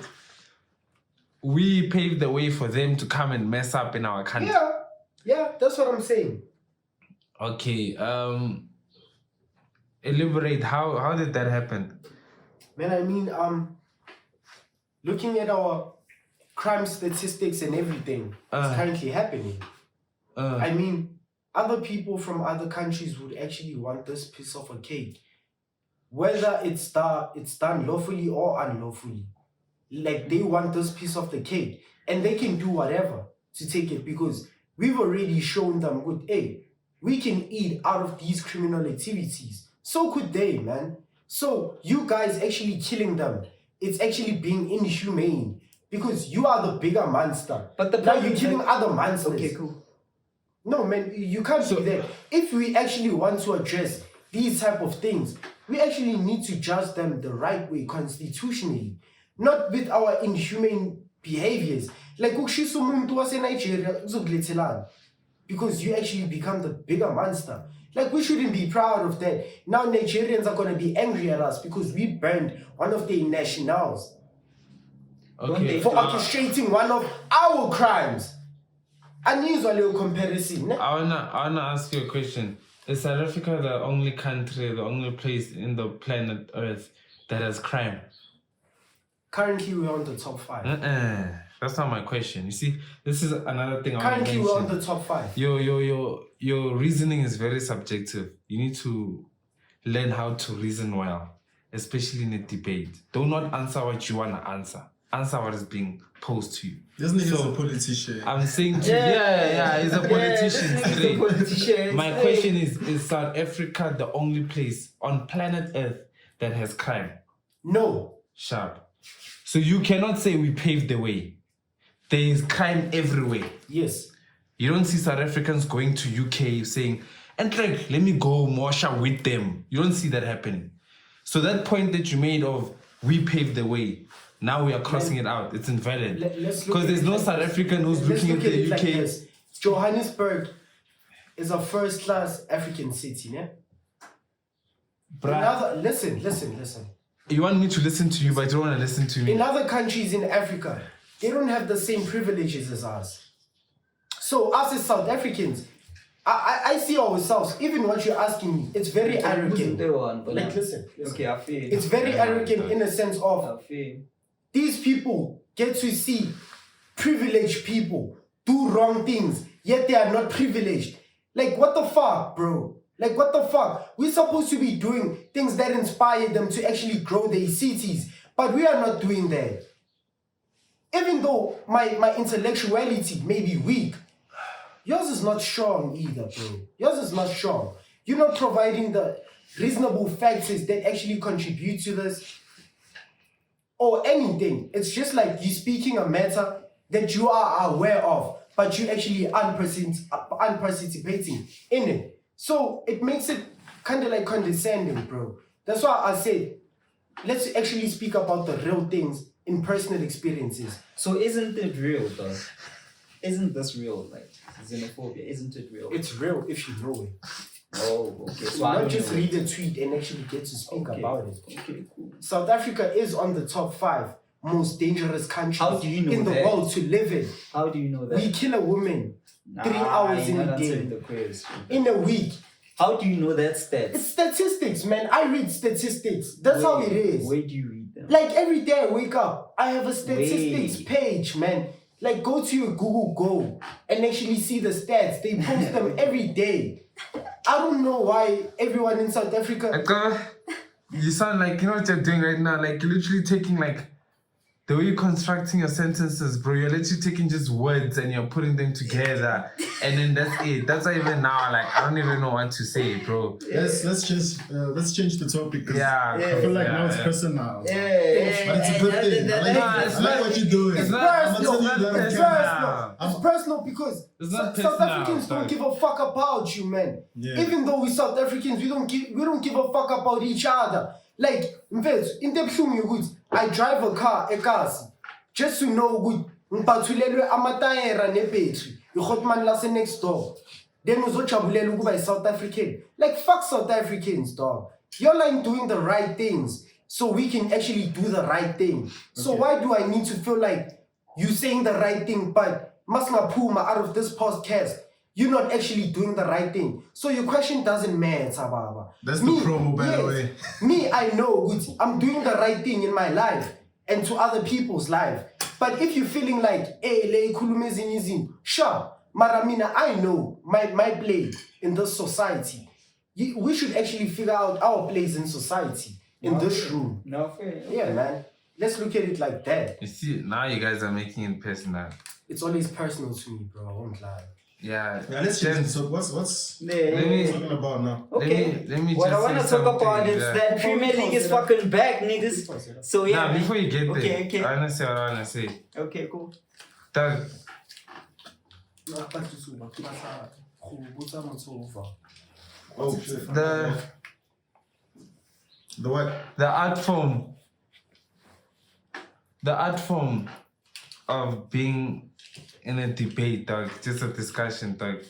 we paved the way for them to come and mess up in our country? Yeah, that's what I'm saying. Okay, elaborate. How did that happen? Man, I mean, looking at our crime statistics and everything that's currently happening. I mean, other people from other countries would actually want this piece of a cake, whether it's done lawfully or unlawfully. Like, they want this piece of the cake, and they can do whatever to take it, because we've already shown them, good, hey, we can eat out of these criminal activities. So could they, man. So you guys actually killing them, it's actually being inhumane, because you are the bigger monster. But now you're killing other monsters. Okay, cool. No, man, you can't do that. If we actually want to address these type of things, we actually need to judge them the right way, constitutionally, not with our inhumane behaviors. Like, ukushisa umuntu wase-Nigeria uzokulethela, because you actually become the bigger monster. Like, we shouldn't be proud of that. Now Nigerians are going to be angry at us because we burned one of their nationals. Okay. For orchestrating one of our crimes. I need a little comparison. I wanna ask you a question. Is South Africa the only country, the only place in the planet Earth that has crime? Currently, we're on the top 5. That's not my question. You see, this is another thing I want to Currently, mention. we're on the top 5. Your reasoning is very subjective. You need to learn how to reason well, especially in a debate. Do not answer what you want to answer. Answer what is being posed to you. This nigga's a politician. I'm saying to he's a politician today. My question is South Africa the only place on planet Earth that has crime? No. Sharp. So you cannot say we paved the way. There is crime everywhere. Yes. You don't see South Africans going to UK saying, and like, let me go Mosha with them. You don't see that happening. So that point that you made of we paved the way, now we are crossing it out. It's invalid. Because there's no South African who's looking at the UK. Like Johannesburg is a first-class African city, yeah? Listen. You want me to listen to you, but you don't want to listen to me. In other countries in Africa, they don't have the same privileges as us. So us as South Africans, I see ourselves, even what you're asking me, it's very arrogant. Like, listen. Okay, I feel. It's very arrogant in the sense of these people get to see privileged people do wrong things, yet they are not privileged. Like, what the fuck, bro? Like, what the fuck? We're supposed to be doing things that inspire them to actually grow their cities, but we are not doing that. Even though my intellectuality may be weak, yours is not strong either, bro. Yours is not strong. You're not providing the reasonable factors that actually contribute to this or anything. It's just like you speaking a matter that you are aware of, but you actually unparticipating in it. So it makes it kind of like condescending, bro. That's why I said, let's actually speak about the real things in personal experiences. So isn't it real, though? Isn't this real? Like, xenophobia, isn't it real? It's real if you know it. Oh, okay. So not just read a tweet and actually get to speak about it. Okay, cool. South Africa is on the top 5 most dangerous countries How do you know in the world to live in. How do you know that? We kill a woman 3 hours in a day. In a week. How do you know that stats? It's statistics, man. I read statistics. That's how it is. Where do you read them? Like, every day I wake up, I have a statistics page, man. Like, go to your Google Go and actually see the stats. They post them every day. I don't know why everyone in South Africa... You sound like, you know what you're doing right now? Like, you're literally taking, like, the way you're constructing your sentences, bro. You're literally taking just words and you're putting them together. And then that's it. That's why even now, like, I don't even know what to say, bro. Let's change the topic. Yeah. I feel like now it's personal. Yeah. But it's a good thing. I like what you're doing. It's personal because South Africans don't give a fuck about you, man. Yeah. Even though we South Africans, we don't give a fuck about each other. Like, in the I drive a car, just to know good Ngiphathulelwe amatayera nebhetri. Ikhotman lase next door. Then uzojabulela ukuba South African. Like fuck South Africans, dog. You're like doing the right things so we can actually do the right thing. So why do I need to feel like you saying the right thing but Masma Puma out of this podcast? You're not actually doing the right thing. So your question doesn't matter, Baba. That's the promo, by the way. Me, I know I'm doing the right thing in my life and to other people's life. But if you're feeling like, hey, sure, Maramina, I know my play in this society. We should actually figure out our place in society, in this room. No, fair. Yeah, man. Let's look at it like that. You see, now you guys are making it personal. It's always personal to me, bro. I won't lie. Yeah. Let's change. So what's Let me talking about now? Okay. Let me what just I want to say talk about something, is that Premier League is fucking back, niggas. So yeah. Nah, before you get there, okay. I wanna say what I wanna say. Okay, cool. Doug, Oh shit. The what? the art form of being in a debate, Doug, just a discussion, Doug.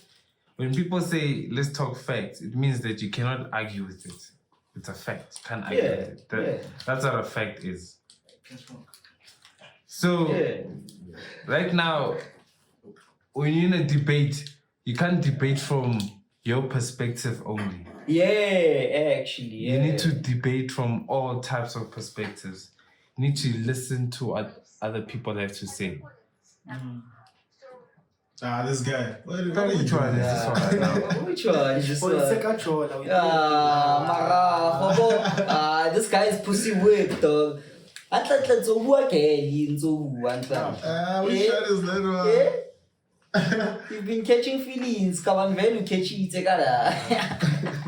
When people say let's talk facts, it means that you cannot argue with it. It's a fact. You can't argue with it. That's what a fact is. So right now, when you're in a debate, you can't debate from your perspective only. Yeah, actually, yeah. You need to debate from all types of perspectives. You need to listen to what other people have to say. This guy. Which one is this one right now? Which one? Just this guy is pussy whip, dog. Which one is that one? You've been catching feelings, kawan velu catch it,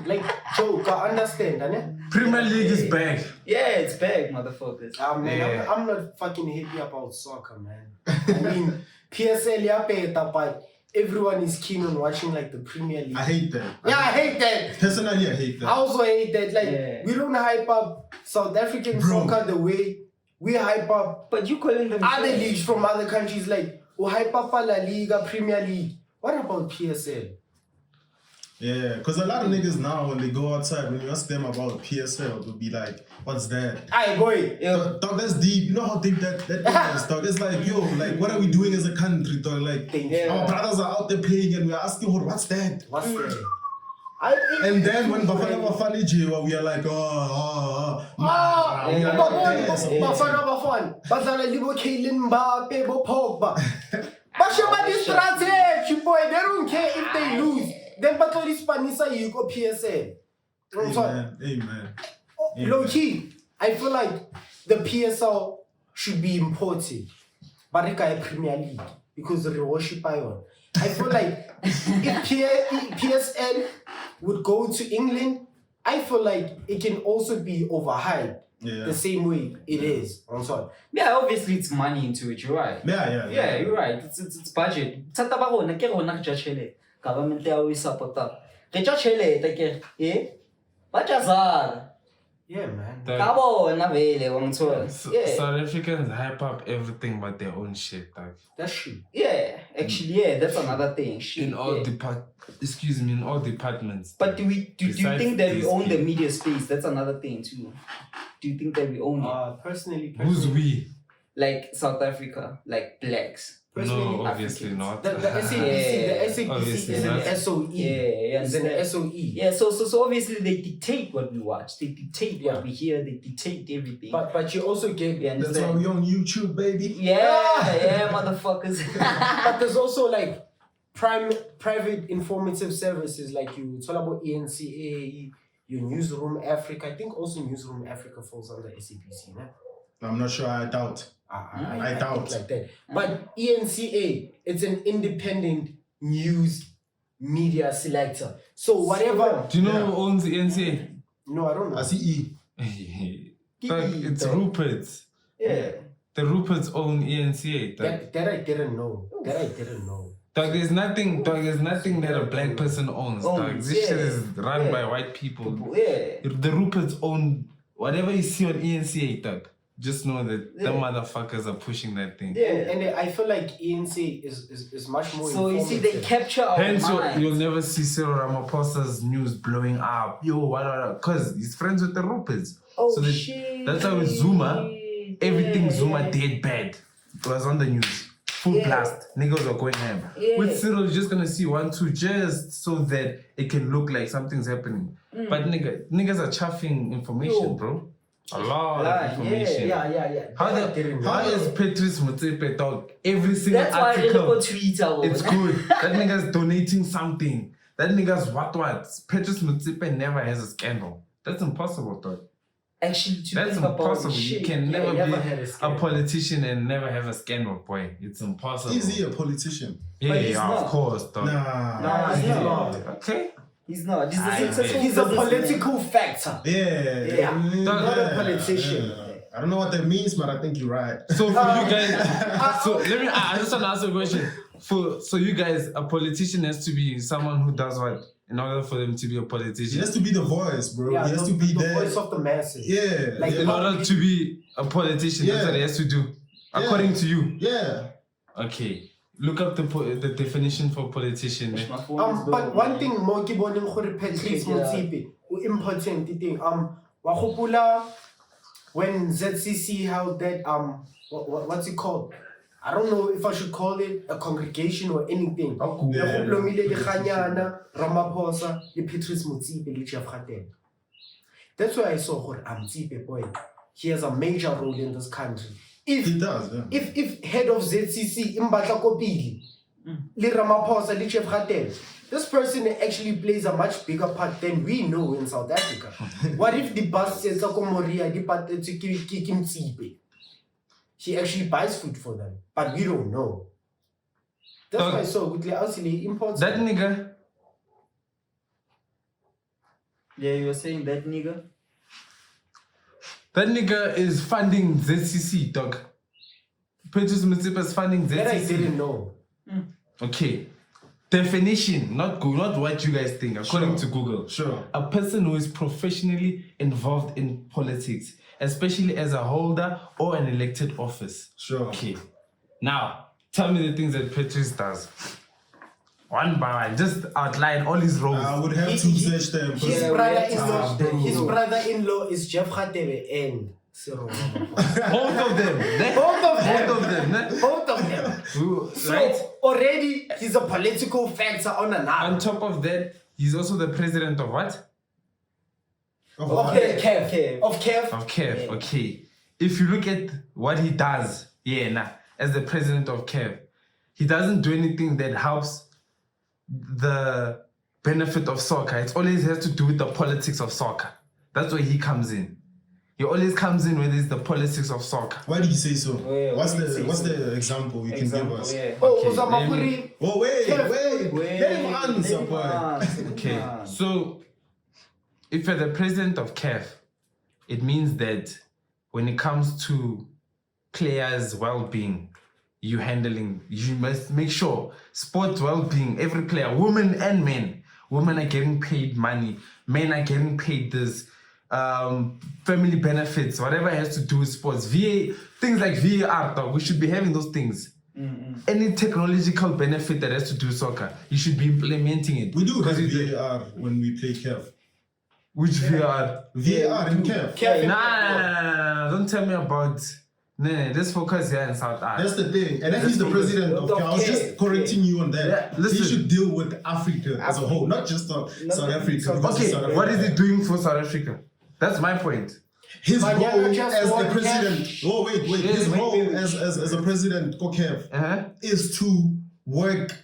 Like, Joe, I understand, innit? Premier League is back. Yeah, it's back, motherfuckers. Man, I'm not fucking happy about soccer, man. I mean, P.S.L, yeah, but everyone is keen on watching like the Premier League. I hate that. Yeah, I hate that. Personally, I hate that. I also hate that. Like, we don't hype up South African soccer the way we hype up. But you calling them other leagues from other countries, like we hype up La Liga, Premier League. What about P.S.L? Yeah, because a lot of niggas now, when they go outside, when you ask them about P.S.L, they'll be like, what's that? Aye, boy. Dog, that's deep. You know how deep that thing is, dog? It's like, yo, like, what are we doing as a country, dog? Like, our brothers are out there playing and we're asking, what's that? What's that? And then when Bafana Bafana Jewa, we are like, Bafana Bazala Libo Kaylin Mbappe, Bo Pogba. Bashabadi strategy, boy. They don't care if they lose. Then Batoli Spanisa, you go P.S.L. Amen. Low key, I feel like the P.S.L should be imported. Barika Premier League. Because they worship Ion. I feel like if P.S.L would go to England, I feel like it can also be overhyped. Yeah. The same way it is. I'm sorry. Yeah, obviously it's money into it, you're right. Yeah, you're right. It's budget. Government always support that. Yeah, man. South Africans hype up everything but their own shit, dog. That's true. Yeah, actually, yeah, that's another thing. In all departments. But do you think that we own the media space? That's another thing too. Do you think that we own it? Personally, who's we? Like South Africa, like blacks. No, obviously Africans. not. The SABC is an SOE. Yeah, it's an SOE. Yeah, so obviously they dictate what we watch. They dictate what we hear. They dictate everything. But you also get that's why we on YouTube, baby. Yeah, motherfuckers. But there's also like private informative services like you talk about ENCA, your Newsroom Africa. I think also Newsroom Africa falls under SABC, no? I'm not sure. I doubt. I doubt like that. But ENCA, it's an independent news media selector. So whatever. Do you know who owns the NCA? No, I don't know. I see It's Rupert's. Yeah. The Rupert's own ENCA. That I didn't know. Dog, there's nothing that a black person owns. Dog. This shit is run by white people. Yeah. The Rupert's own whatever you see on ENCA, dog. just know that the motherfuckers are pushing that thing. Yeah, and I feel like ENC is much more. So you see, they capture our Hence, minds. you'll never see Cyril Ramaphosa's news blowing up. Yo, what? Because he's friends with the Ruppers. Oh, so shit. That's how with Zuma, everything Zuma did bad. It was on the news. Full blast. Niggas are going ham. Yeah. With Cyril, you're just gonna see 1, 2 just so that it can look like something's happening. But niggas are chuffing information, bro. A lot of information. Yeah. How is Petrus Motsepe dog? Every single That's why I didn't article, go Twitter. it's good. That nigga's donating something. That nigga's what? Petrus Motsepe never has a scandal. That's impossible, dog. Actually, to That's think about impossible. shit. You can never never be had a a scandal. politician and never have a scandal, boy. It's impossible. Is he a politician? Yeah, But he's of not. course, dog. Nah. He's not. Okay. He's not. He's I a successful He's a businessman. political factor. Yeah. Not a politician. I don't know what that means, but I think you're right. So for you guys, so let me. I just want to ask you a question. So you guys, a politician has to be someone who does what in order for them to be a He politician. has to be the voice, bro. Yeah, he has the, to be the there. voice of the masses. Yeah. Like, In order to be a politician, that's what he has to do, according to you. Yeah. Okay, look up the definition for politician. My phone is But low, one man. thing more ke boneng gore Patrice Yeah. Motsepe o important thing wa gopola when ZCC held that what's it called? I don't know if I should call it a congregation or anything. Yeah. Lomile Dikganyana, Ramaphosa, le Patrice Motsepe le Jeff Radebe. That's why I saw gore Motsepe boy. He has a major role in this country. He does, yeah. If head of ZCC Mbatla Kopili, le Ramaphosa, le Jeff Radebe, this person actually plays a much bigger part than we know in South Africa. What if the bus says Moria, the part Motsepe? He actually buys food for them, but we don't know. That's why I saw good imports. That nigga, Yeah, you were saying that nigga? that nigga is funding ZCC, dog. Petrus Motsepe is funding That I ZCC. didn't know. Okay. Definition, not what you guys think, according to Google. Sure. A person who is professionally involved in politics, especially as a holder or an elected office. Sure. Okay. Now, tell me the things that Petrus does. One by one, just outline all his roles. I would have to search them. His Yeah, brother-in-law, bro. his brother-in-law is Jeff Radebe and Cyril Ramaphosa. Both of them. Ne? Both of them. Both of them. Ne? Both of them. So Right? already he's a political factor on On another. top of that, he's also the president of what? Okay, Kev. Of Kev. Of KEF. Okay. If you look at what he does, as the president of KEF, he doesn't do anything that helps the benefit of soccer. It always has to do with the politics of soccer. That's where he comes in. He always comes in when it's the politics of soccer. Why do you say so? Yeah, what's why do you say what's so? the example you can give us? Yeah. Oh, Okay, Uzamapuri. Oh wait. Let him answer, Let him boy. answer, Okay, man. so if you're the president of KEF, it means that when it comes to players' well-being, you must make sure sports well-being, every player, women and men, women are getting paid money, men are getting paid this, family benefits, whatever has to do with sports, things like VAR, dog, we should be having those things. Any technological benefit that has to do with soccer, you should be implementing it. We do have Because it's- VAR when we play KEF. Which VAR? VAR in KEF. Kev. Nah, don't tell me about. Nah, let's focus here in South Africa. That's the thing. And then he's the president of KEF. I was just correcting you on that. Yeah, He listen. should deal with Africa as a whole, not just South Africa. because Okay, South what Africa- is he doing for South Africa? That's my point. His Banyana role just as the won president. cash. Oh wait. Yeah, His wait, role wait. as a president, KEF, is to work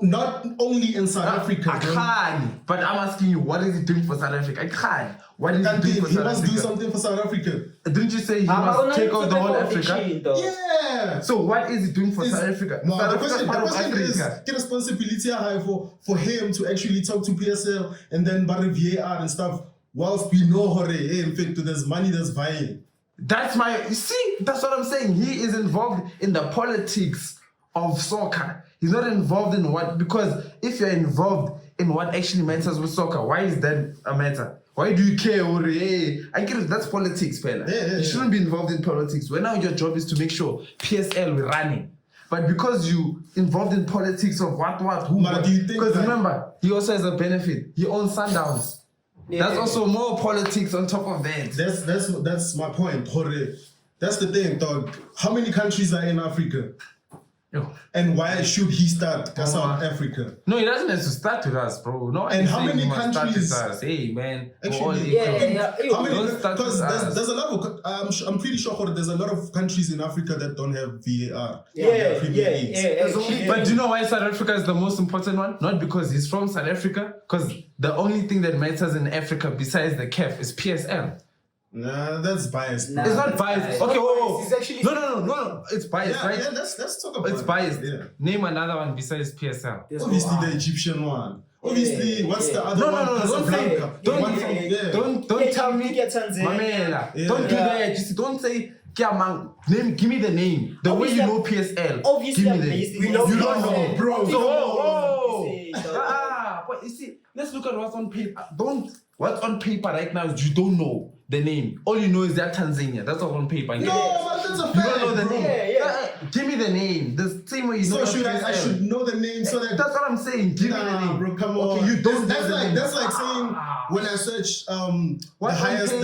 not only in South Africa. I bro. can't. But I'm asking you, what is he doing for South Africa? I can't. What is he Can't doing he for South must do Africa? something for South Africa. Didn't you say he I'm must gonna take out the whole Africa? Yeah. So what is he doing for South Africa? No, South the Africa question, part the of question is Africa. get responsibility high for him to actually talk to P.S.L and then Barry VAR and stuff. Whilst we know hore, hey, in fact, there's money that's buying. You see, that's what I'm saying. He is involved in the politics of soccer. He's not involved in what, because if you're involved in what actually matters with soccer. Why is that a matter? Why do you care? Or, hey, I get it. That's politics, fella. You shouldn't be involved in politics. Well, now your job is to make sure P.S.L. we're running. But because you involved in politics of what, who, do you think? Because remember, he also has a benefit. He owns Sundowns. That's also more politics on top of that. That's my point, Jorge. That's the thing, dog. How many countries are in Africa? And why should he start South Africa? No, he doesn't have to start with us, bro. No, and how many countries? Hey, man. Actually, how many? Because there's a lot of. I'm pretty sure there's a lot of countries in Africa that don't have VAR. But do you know why South Africa is the most important one? Not because he's from South Africa, because the only thing that matters in Africa besides the CAF is P.S.L. Nah, that's biased. It's not biased. Okay, It's actually no. It's biased, right? Yeah, let's talk about it. It's biased. Yeah. Name another one besides P.S.L. Obviously, the Egyptian one. Obviously, what's the other one? Don't tell me. Mamela. Don't do that. Just don't say. Give me the name. The way you know P.S.L. Obviously, give me the name. you don't know, bro. But you see, let's look at what's on paper. What's on paper right now is you don't know the name. All you know is that Tanzania. That's all on paper. No, but that's a fact. You don't know the name. Give me the name. The same way you know. So I should know the name so that. That's what I'm saying. Give me the name, bro. Come on. Okay, you don't. That's like saying when I search what's the highest.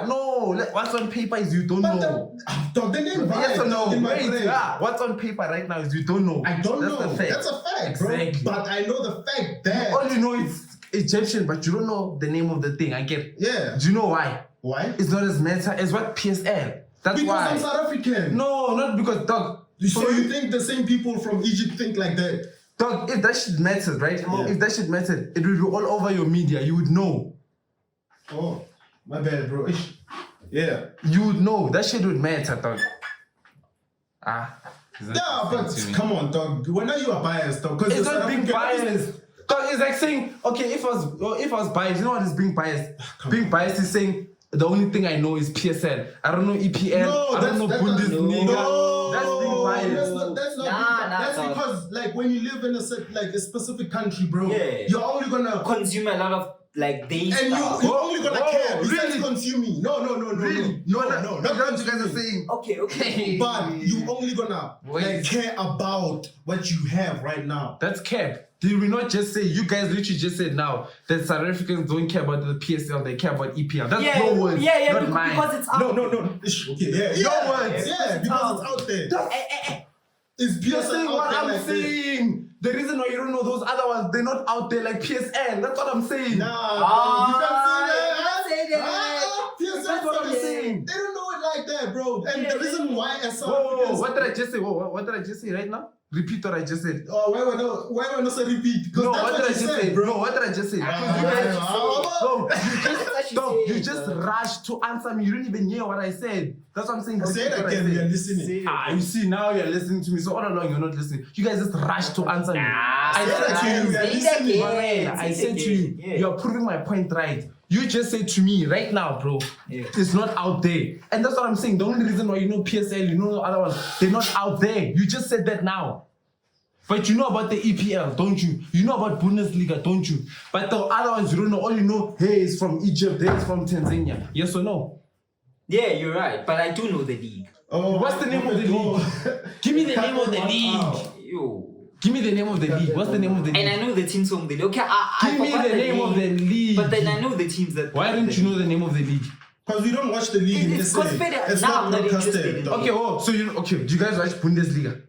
No, what's on paper is you don't know. The name. Yes or no? What's on paper right now is you don't know. I don't know. That's the fact. That's a fact, Exactly. bro. But I know the fact that. All you know is Egyptian, but you don't know the name of the thing. I get it. Yeah. Do you know why? Why? It's not as matter as what P.S.L. That's because why. I'm South African. No, not because, dog. So you think the same people from Egypt think like that? Dog, if that shit matters, right? Yeah. If that shit mattered, it would be all over your media. You would know. Oh, my bad, bro. Yeah. You would know. That shit would matter, dog. Yeah, but come on, dog. When are you a biased, dog? It's not being biased. Dog, it's like saying, okay, if I was biased, you know what is being biased? Being biased is saying the only thing I know is P.S.L. I don't know EPL. I don't know Bundesliga. No, that's being biased. That's because like when you live in a specific country, bro, you're only gonna consume a lot of like days. And you're only gonna care besides consuming. No. Really? No. That's what you guys are saying. Okay. But you only gonna care about what you have right now. That's cap. Did we not just say, you guys literally just said now that South Africans don't care about the P.S.L, they care about EPL. That's your words, not mine. Because it's out. No. Okay, your words. Yeah, because it's out there. Is P.S.L what out I'm there saying? The reason why you don't know those other ones, they're not out there like P.S.L. That's what I'm saying. You can't say that. P.S.L, that's what I'm saying. They don't know it like that, bro. And the reason why as what did I just say? What did I just say right now? Repeat what I just said. Oh, why not say repeat? No, what did I just say, bro? No, what did I just say? You just rushed to answer me. You didn't even hear what I said. That's what I'm saying. Say it again. We are listening. You see, now you're listening to me. So all along you're not listening. You guys just rushed to answer me. I said to you, you're proving my point right. You just said to me right now, bro, it's not out there. And that's what I'm saying. The only reason why you know P.S.L, you know the other ones, they're not out there. You just said that now. But you know about the EPL, don't you? You know about Bundesliga, don't you? But the other ones you don't know. All you know, hey, it's from Egypt, hey, it's from Tanzania. Yes or no? Yeah, you're right. But I do know the league. Oh, what's the name of the league? Give me the name of the league. Give me the name of the league. What's the name of the league? And I know the teams from the league. Okay, give me the name of the league. But then I know the teams that. Why don't you know the name of the league? Because we don't watch the league in SA. It's not broadcasted. Okay, do you guys watch Bundesliga?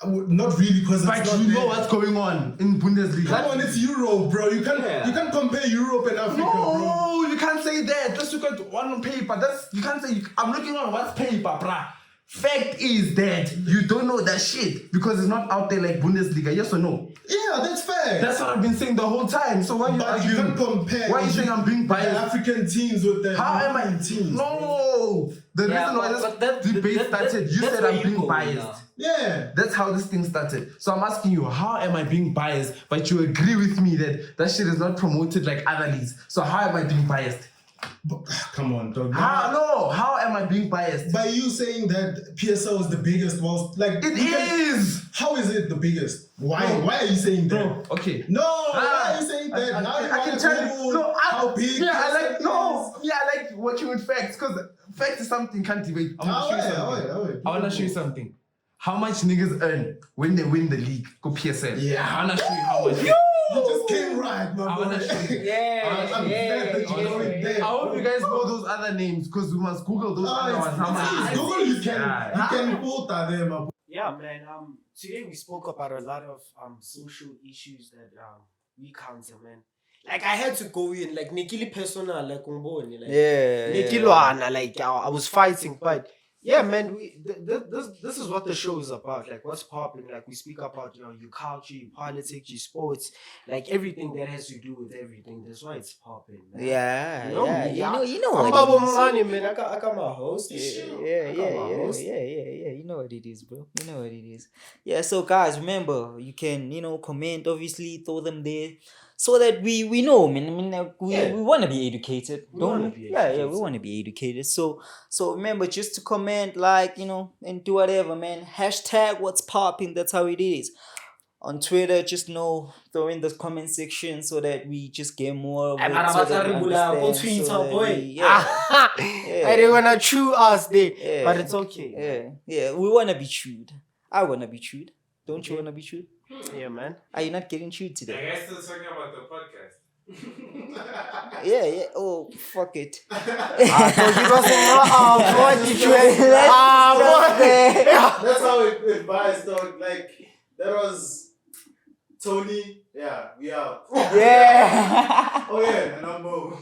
Not really, because but it's not you know what's going on in Bundesliga. Come on, it's Europe, bro. You can't compare Europe and Africa, bro. No, you can't say that. Let's look at one on paper. You can't say I'm looking on what's paper, bruh. Fact is that you don't know that shit because it's not out there like Bundesliga. Yes or no? Yeah, that's fact. That's what I've been saying the whole time. So why you arguing? You can't compare. Why are you saying I'm being biased? The African teams with the European teams. No, the reason why this debate started, you said I'm being biased. Yeah, that's how this thing started. So I'm asking you, how am I being biased? But you agree with me that shit is not promoted like other leagues. So how am I being biased? Come on, dog. How am I being biased? By you saying that P.S.L is the biggest, well, like It is. How is it the biggest? Why? Why are you saying that? Bro, okay. No, why are you saying that? I can tell you. No, how big. Yeah, I like working with facts because facts is something can't debate. I want to show you something. How much niggas earn when they win the league? Go P.S.L. Yeah. I want to show you how much. You just came right, my boy. I want to show you. I hope you guys know those other names because we must Google those other ones. How much? Google, you can put that there, my boy. Yeah, man. Today we spoke about a lot of social issues that we counter, man. Like I had to go in, like Nikili personal, like Umboni, like Nikilwana, like I was fighting, but yeah, man. This is what the show is about. Like what's popping. Like we speak about your culture, your politics, your sports, like everything that has to do with everything. That's why it's popping. Man. Yeah, you know what Babaomncane, man. I got my host. Yeah. You know what it is, bro. You know what it is. Yeah. So guys, remember you can comment. Obviously, throw them there. So that we know, man. I mean, we want to be educated, don't we? Yeah, we want to be educated. So remember just to comment, like, and do whatever, man. Hashtag what's popping. That's how it is. On Twitter, just throw in the comment section so that we just get more of it. So that I didn't want to chew us there, but it's okay. Yeah. We want to be chewed. I want to be chewed. Don't you want to be chewed? Yeah, man. Are you not getting chewed today? Are you guys still talking about the podcast? Yeah. Oh, fuck it. That's how it buys, dog. Like, that was Tony. Yeah, we out. Yeah. Oh, yeah, and I'm Mo.